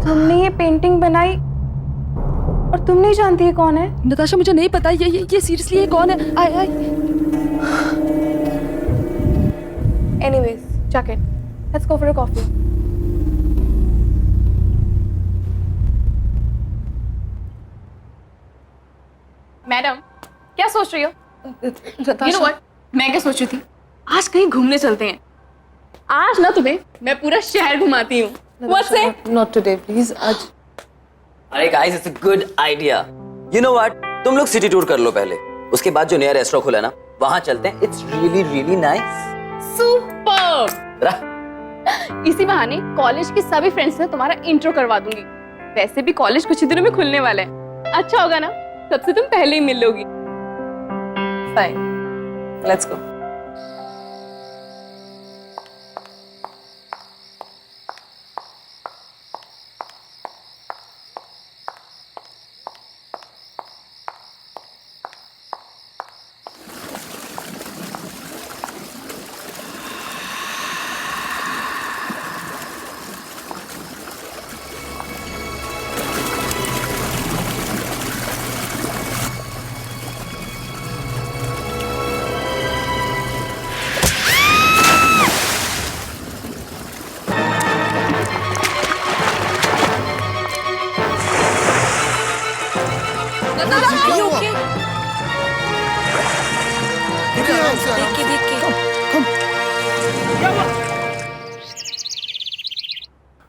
तुमने ये पेंटिंग बनाई और तुम नहीं जानती ये कौन है? नताशा, मुझे नहीं पता ये सीरियसली ये कौन है। Anyways, jacket. Let's go for a coffee. Madam, क्या सोच रही हो? You know what? मैं क्या सोच रही थी? आज कहीं घूमने चलते हैं। आज ना तुम्हें मैं पूरा शहर घुमाती हूँ। What's it? Not today, please। आज। अरे guys, it's a good idea. You know what, तुम लोग सिटी टूर कर लो पहले, उसके बाद जो नया रेस्टोरेंट खुला है ना, वहां चलते हैं। It's really really nice. Super. इसी बहाने कॉलेज की सभी फ्रेंड्स से तुम्हारा इंट्रो करवा दूंगी। वैसे भी कॉलेज कुछ ही दिनों में खुलने वाला है। अच्छा होगा ना, सबसे तुम पहले ही मिल लोगी। Fine, let's go.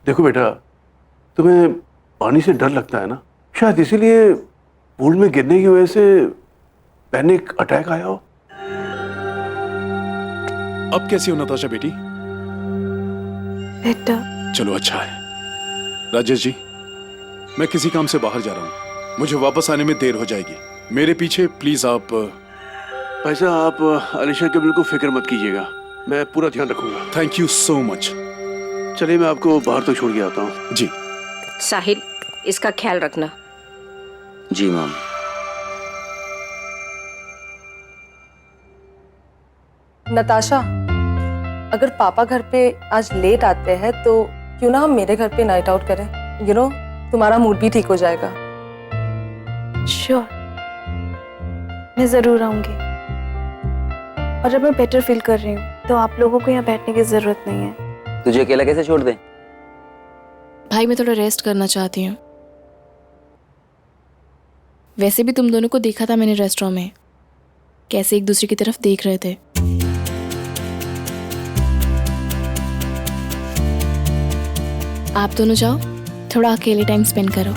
देखो बेटा, तुम्हें पानी से डर लगता है ना, शायद इसीलिए पूल में गिरने की वजह से पैनिक अटैक आया हो। अब कैसी हो नताशा बेटी? बेटा चलो अच्छा है। राजेश जी, मैं किसी काम से बाहर जा रहा हूँ, मुझे वापस आने में देर हो जाएगी। मेरे पीछे प्लीज आप। पैसा आप अलीशा के बिल्कुल फिक्र मत कीजिएगा, मैं पूरा ध्यान रखूंगा। Thank you so much. चलिए मैं आपको बाहर तक छोड़ के आता हूँ। जी। साहिल, इसका ख्याल रखना। जी मैम। नताशा, अगर पापा घर पे आज लेट आते हैं तो क्यों ना हम मेरे घर पे नाइट आउट करें? यू नो, तुम्हारा मूड भी ठीक हो जाएगा। श्योर, मैं जरूर आऊंगी। और अब मैं बेटर फील कर रही हूँ तो आप लोगों को यहाँ बैठने की जरूरत नहीं है। तुझे अकेला कैसे छोड़ दें? भाई मैं थोड़ा रेस्ट करना चाहती हूँ। वैसे भी तुम दोनों को देखा था मैंने रेस्टोरेंट में, कैसे एक दूसरे की तरफ देख रहे थे। आप दोनों जाओ, थोड़ा अकेले टाइम स्पेंड करो।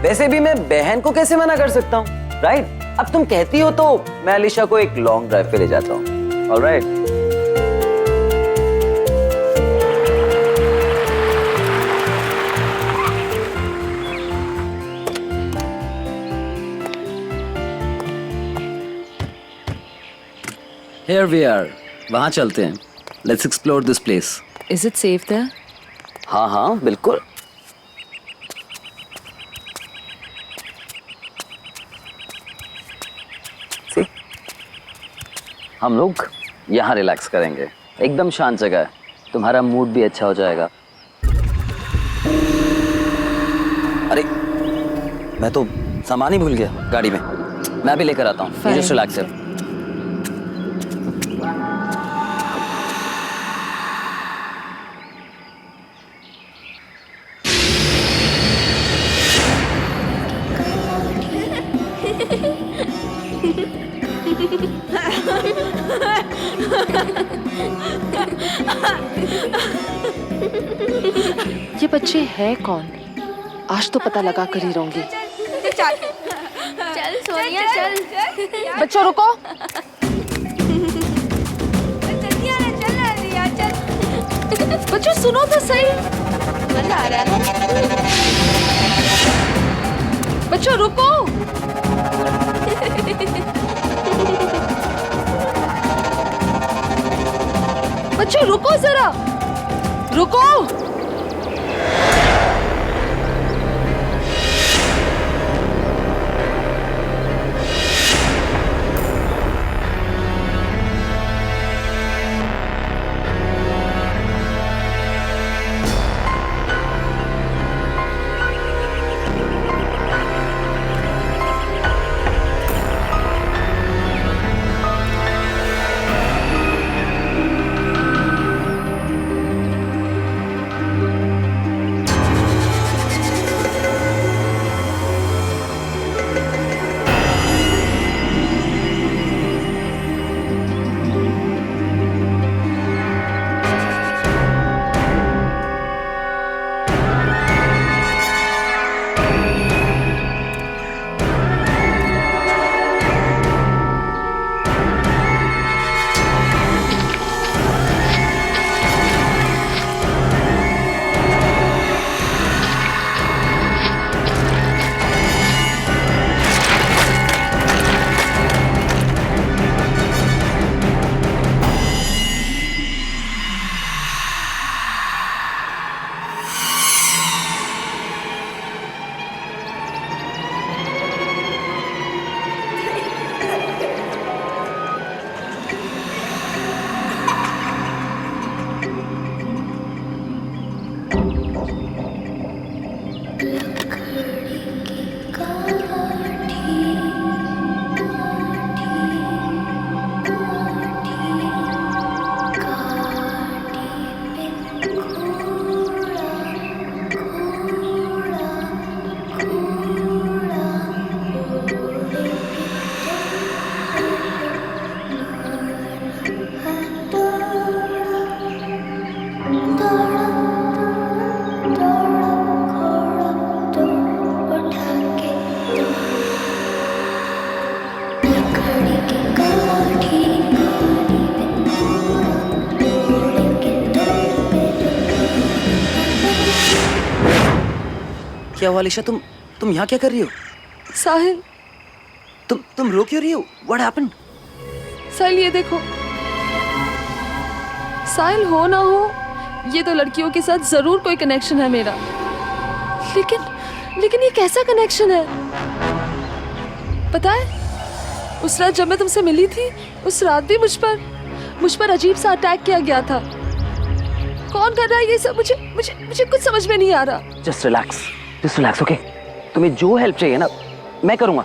वैसे भी मैं बहन को कैसे मना कर सकता हूँ, राइट? अब तुम कहती हो तो मैं अलीशा को एक लॉन्ग ड्राइव पे ले जाता हूँ। ऑलराइट। Here we are. वहाँ चलते हैं। Let's explore this place. Is it safe there? हाँ हाँ बिल्कुल। See? हम लोग यहाँ रिलैक्स करेंगे, एकदम शांत जगह है, तुम्हारा मूड भी अच्छा हो जाएगा। अरे मैं तो सामान ही भूल गया गाड़ी में, मैं भी लेकर आता हूँ। जस्ट रिलैक्स है। ये बच्चे हैं कौन? आज तो पता लगा कर ही रहूंगी। चल सोनिया चल। बच्चों रुको। बच्चों सुनो तो सही। मजा आ रहा है। बच्चों रुको। बच्चों रुको जरा, रुको। क्या हुआ अलीशा? तुम यहाँ क्या कर रही हो? साहिल, तुम रो क्यों रही हो? What happened? साहिल ये देखो। साहिल हो ना हो, ये तो लड़कियों के साथ जरूर कोई कनेक्शन है मेरा। लेकिन ये कैसा कनेक्शन है? पता है, उस रात जब मैं तुमसे मिली थी, उस रात भी मुझ पर अजीब सा अटैक किया गया था। कौन कर रहा है ये सब? मुझे कुछ समझ में नहीं आ रहा। Just relax, okay? तुम्हें जो हेल्प चाहिए ना, मैं करूंगा।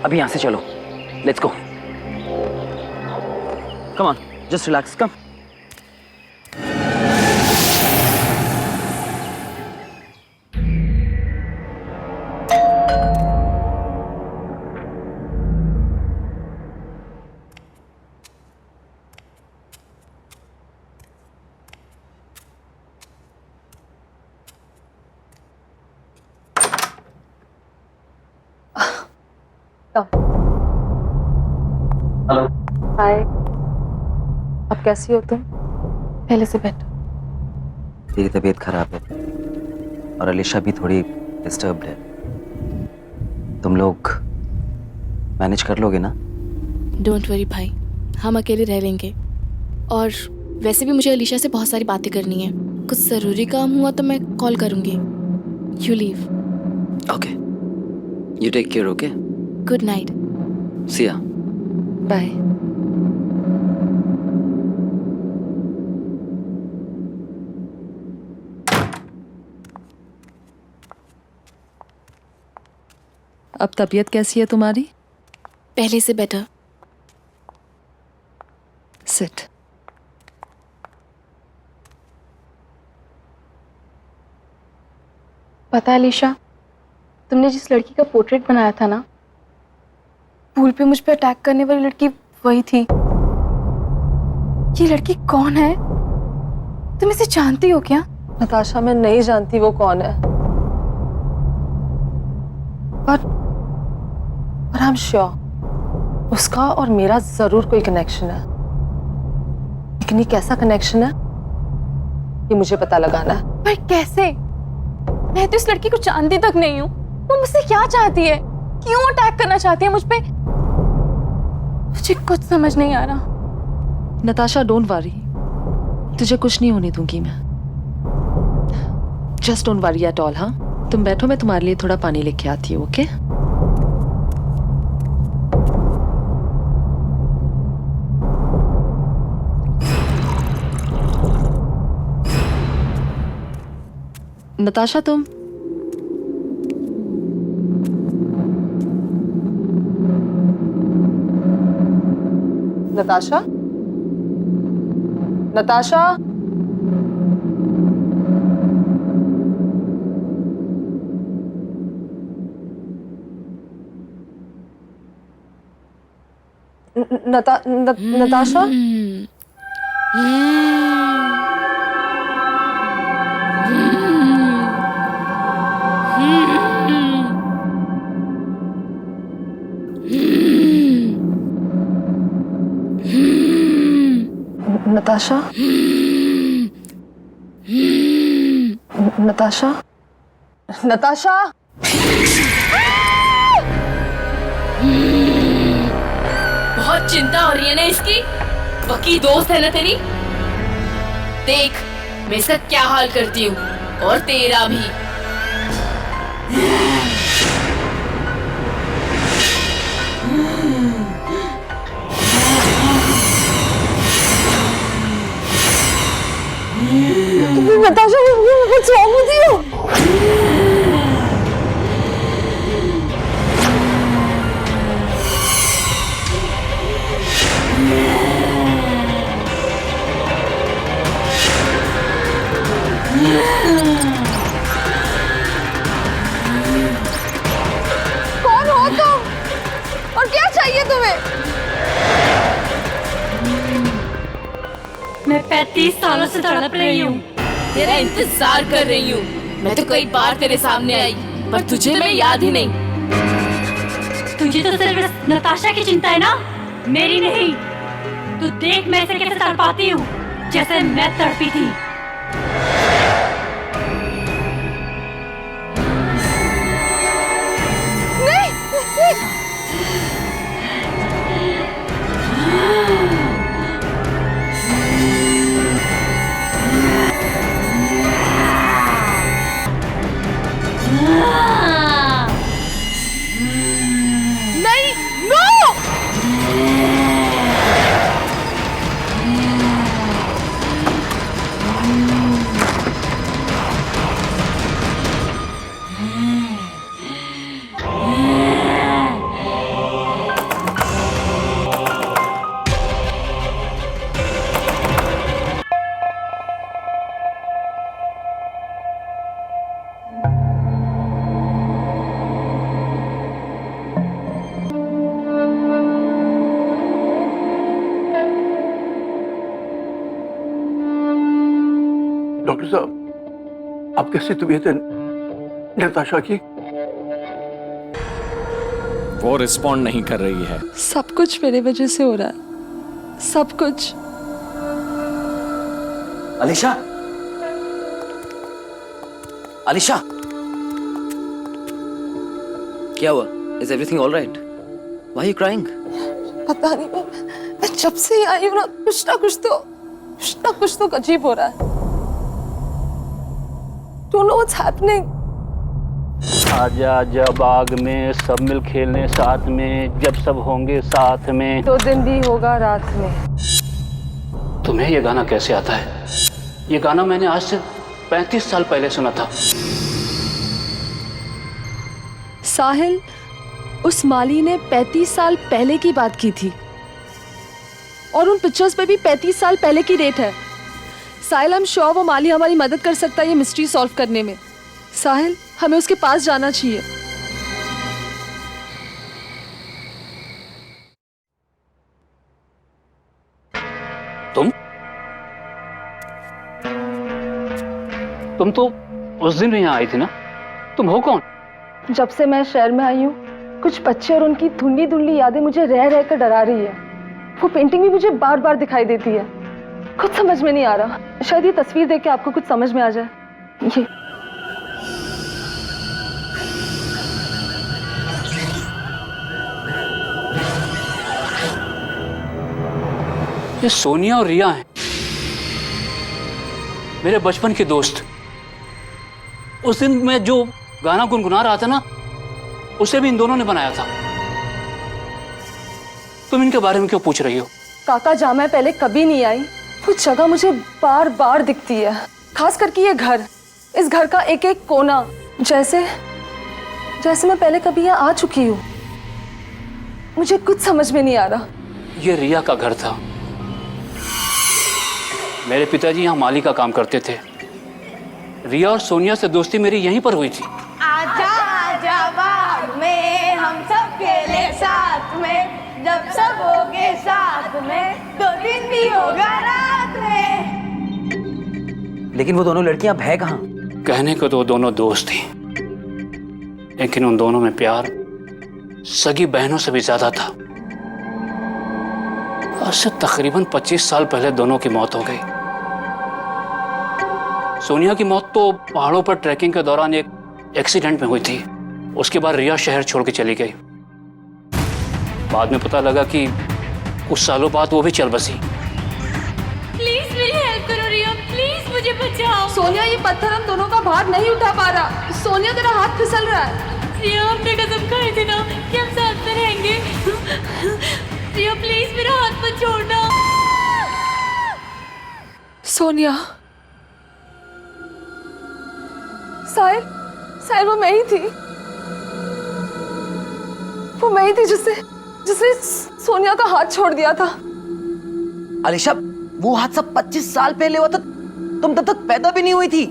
अभी यहाँ से चलो, let's go. Come on, just relax, come. Hello, hi. अब कैसी हो तुम? पहले से बेटर। तेरी तबीयत खराब है और अलीशा भी थोड़ी डिस्टर्ब्ड है। तुम लोग मैनेज कर लोगे ना? डोंट वरी भाई, हम अकेले रह लेंगे। और वैसे भी मुझे अलीशा से बहुत सारी बातें करनी है। कुछ ज़रूरी काम हुआ तो मैं कॉल करूँगी। You leave. Okay, you take care, okay? Good night. See ya. Bye. अब तबीयत कैसी है तुम्हारी? पहले से बेटर। सिट। पता है अलीशा, तुमने जिस लड़की का पोर्ट्रेट बनाया था ना, पूल पे मुझ पे अटैक करने वाली लड़की वही थी। ये लड़की कौन है? तुम इसे जानती हो क्या? नताशा, मैं नहीं जानती वो कौन है, पर आई एम श्योर उसका और मेरा जरूर कोई कनेक्शन है। लेकिन ये कैसा कनेक्शन है, ये मुझे पता लगाना है। पर कैसे? मैं तो इस लड़की को जानती तक नहीं हूँ। वो मुझसे क्या चाहती है? क्यों अटैक करना चाहती है मुझ पे? मुझे कुछ समझ नहीं आ रहा। नताशा, डोंट वरी, तुझे कुछ नहीं होने दूंगी मैं। Just don't worry at all. हाँ, तुम बैठो, मैं तुम्हारे लिए थोड़ा पानी लेके आती हूँ, ओके? नताशा, तुम नताशा, नताशा, नताशा, नताशा, नताशा, नताशा। बहुत चिंता हो रही है ना इसकी? पक्की दोस्त है ना तेरी? देख मैं इसका क्या हाल करती हूँ, और तेरा भी। Natasha, what's wrong with you? कौन हो तुम? और क्या चाहिए तुम्हें? मैं 35 सालों से तड़प रही हूँ, तेरा इंतजार कर रही हूँ। मैं तो कई बार तेरे सामने आई, पर तुझे मैं याद ही नहीं। तुझे तो सिर्फ नताशा की चिंता है ना, मेरी नहीं। तू देख मैं इसे कैसे तड़पाती हूँ, जैसे मैं तड़पी थी। डॉक्टर साहब, अब कैसी तबीयत है नताशा की? वो रिस्पॉन्ड नहीं कर रही है। सब कुछ मेरे वजह से हो रहा है, सब कुछ। अलीशा, अलीशा, क्या हुआ? Is everything all right? Why you crying? पता नहीं, मैं जब से ही आई हूँ ना, कुछ ना कुछ तो अजीब हो रहा है। Don't know what's happening. आजा आजा बाग में सब मिल खेलने साथ में, जब सब होंगे साथ में, तो दिन भी होगा रात में। तुम्हें ये गाना कैसे आता है? ये गाना मैंने आज से 35 साल पहले सुना था। साहिल, उस माली ने 35 साल पहले की बात की थी और उन पिक्चर्स पे भी 35 साल पहले की डेट है। साहिल, हम श्योर वो माली हमारी मदद कर सकता है ये मिस्ट्री सॉल्व करने में। साहिल, हमें उसके पास जाना चाहिए। तुम तो उस दिन भी यहाँ आई थी ना? तुम हो कौन? जब से मैं शहर में आई हूँ, कुछ बच्चे और उनकी धुंधली धुंधली यादें मुझे रह रह कर डरा रही है। वो पेंटिंग भी मुझे बार बार दिखाई देती है। कुछ समझ में नहीं आ रहा। शायद ये तस्वीर देख के आपको कुछ समझ में आ जाए। ये सोनिया और रिया हैं, मेरे बचपन के दोस्त। उस दिन मैं जो गाना गुनगुना रहा था ना, उसे भी इन दोनों ने बनाया था। तुम इनके बारे में क्यों पूछ रही हो? काका, जहाँ मैं पहले कभी नहीं आई, वो जगह मुझे बार बार दिखती है। खास करके ये घर, इस घर का एक एक कोना, जैसे मैं पहले कभी यहाँ आ चुकी हूँ। मुझे कुछ समझ में नहीं आ रहा। ये रिया का घर था। मेरे पिताजी यहाँ माली का काम करते थे। रिया और सोनिया से दोस्ती मेरी यहीं पर हुई थी। आजा आजा बाग में हम सब खेले साथ में, जब सब होगे साथ में, तो दिन भी होगा रात में। लेकिन वो दोनों लड़कियां अब है कहाँ? कहने को तो वो दोनों दोस्त थी, लेकिन उन दोनों में प्यार सगी बहनों से भी ज्यादा था। आज से तकरीबन 25 साल पहले दोनों की मौत हो गई। सोनिया की मौत तो पहाड़ों पर ट्रैकिंग के दौरान एक एक्सीडेंट में हुई थी। उसके बाद रिया शहर छोड़ के चली गई। बाद में पता लगा कि कुछ सालों बाद वो भी चल बसी। प्लीज मेरी हेल्प करो रिया, प्लीज मुझे बचाओ। सोनिया, ये पत्थर हम दोनों का भार नहीं उठा पा रहा। सोनिया, तेरा हाथ फिसल रहा है। रिया, हमने कसम खाई थी ना कि हम साथ में रहेंगे। रिया प्लीज मेरा हाथ मत छोड़ना। सोनिया, साहिल, वो मैं ही थी। वो मैं ही थी जिसने सोनिया का हाथ छोड़ दिया था। अलीशा, वो हादसा 25 साल पहले हुआ था। तुम तब तक पैदा भी नहीं हुई थी।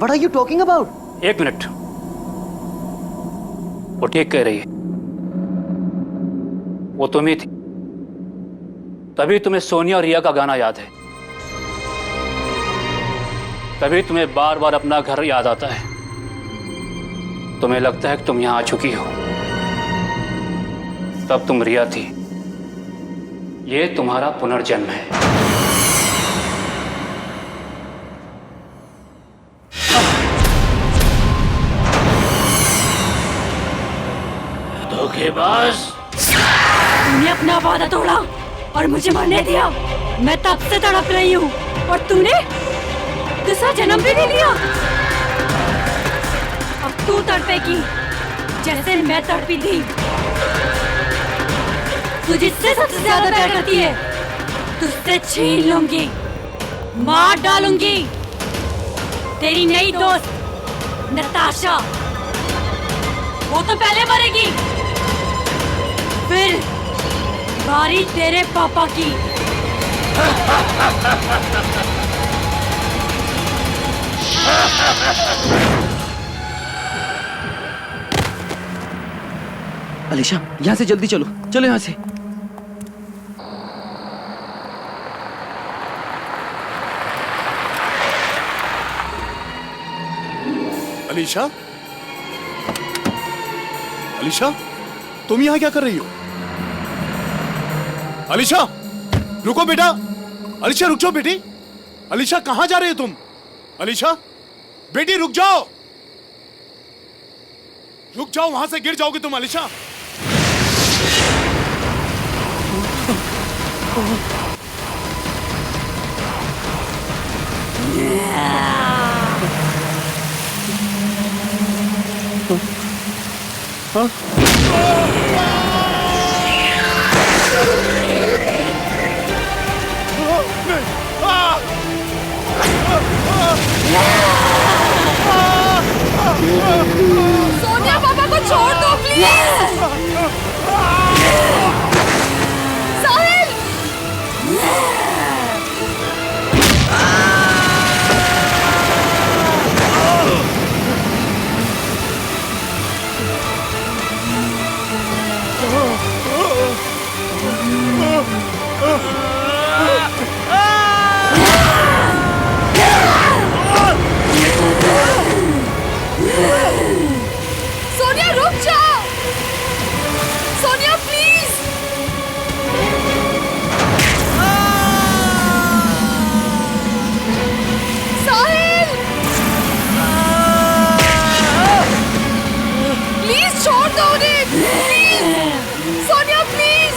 What are you talking about? 1 minute, वो ठीक कह रही है। वो तुम ही थी, तभी तुम्हें सोनिया और रिया का गाना याद है। तभी तुम्हें बार बार अपना घर याद आता है। तुम्हें लगता है कि तुम यहां आ चुकी हो। तब तुम रिया थी। ये तुम्हारा पुनर्जन्म है। धोखेबाज, तूने अपना वादा तोड़ा और मुझे मरने दिया। मैं तब से तड़प रही हूँ और तूने दूसरा जन्म भी ले लिया। अब तू तड़पेगी जैसे मैं तड़पी थी। तू जिससे सबसे ज्यादा प्यार करती है, तुझसे छीन लूंगी, मार डालूंगी। तेरी नई दोस्त नताशा, वो तो पहले मरेगी, फिर बारी तेरे पापा की। अलीशा, यहाँ से जल्दी चलो, चलो यहाँ से। अलीशा, अलीशा, तुम यहाँ क्या कर रही हो? अलीशा, रुको बेटा। अलीशा रुक जाओ बेटी। अलीशा कहाँ जा रही हो तुम? अलीशा, बेटी रुक जाओ, रुक जाओ, वहां से गिर जाओगे तुम। अलीशा, सोनिया, पापा को छोड़ दो प्लीज। साहिल, सोनिया रुक जाओ। सोनिया प्लीज। साहिल, प्लीज छोड़ दो उन्हें, प्लीज। सोनिया प्लीज।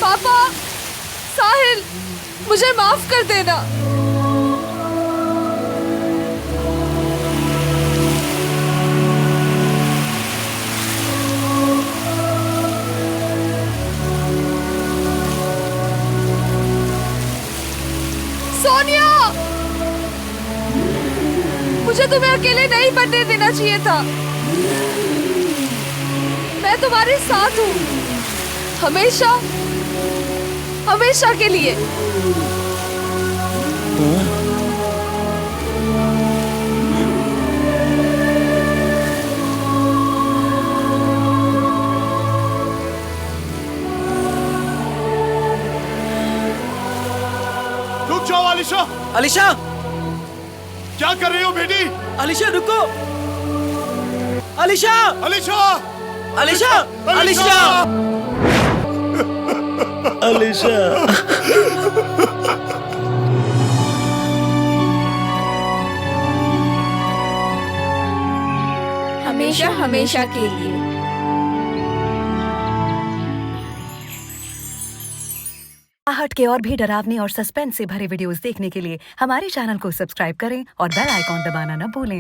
पापा, साहिल, मुझे माफ कर देना। सोनिया, मुझे तुम्हें अकेले नहीं बनने देना चाहिए था। मैं तुम्हारे साथ हूँ, हमेशा, हमेशा के लिए। रुक जाओ अलीशा। अलीशा, क्या कर रही हो बेटी? अलीशा रुको। अलीशा, अलीशा, अलीशा, अलीशा, अलीशा। हमेशा हमेशा के लिए। आहट के और भी डरावने और सस्पेंस से भरे वीडियोस देखने के लिए हमारे चैनल को सब्सक्राइब करें और बेल आइकॉन दबाना न भूलें।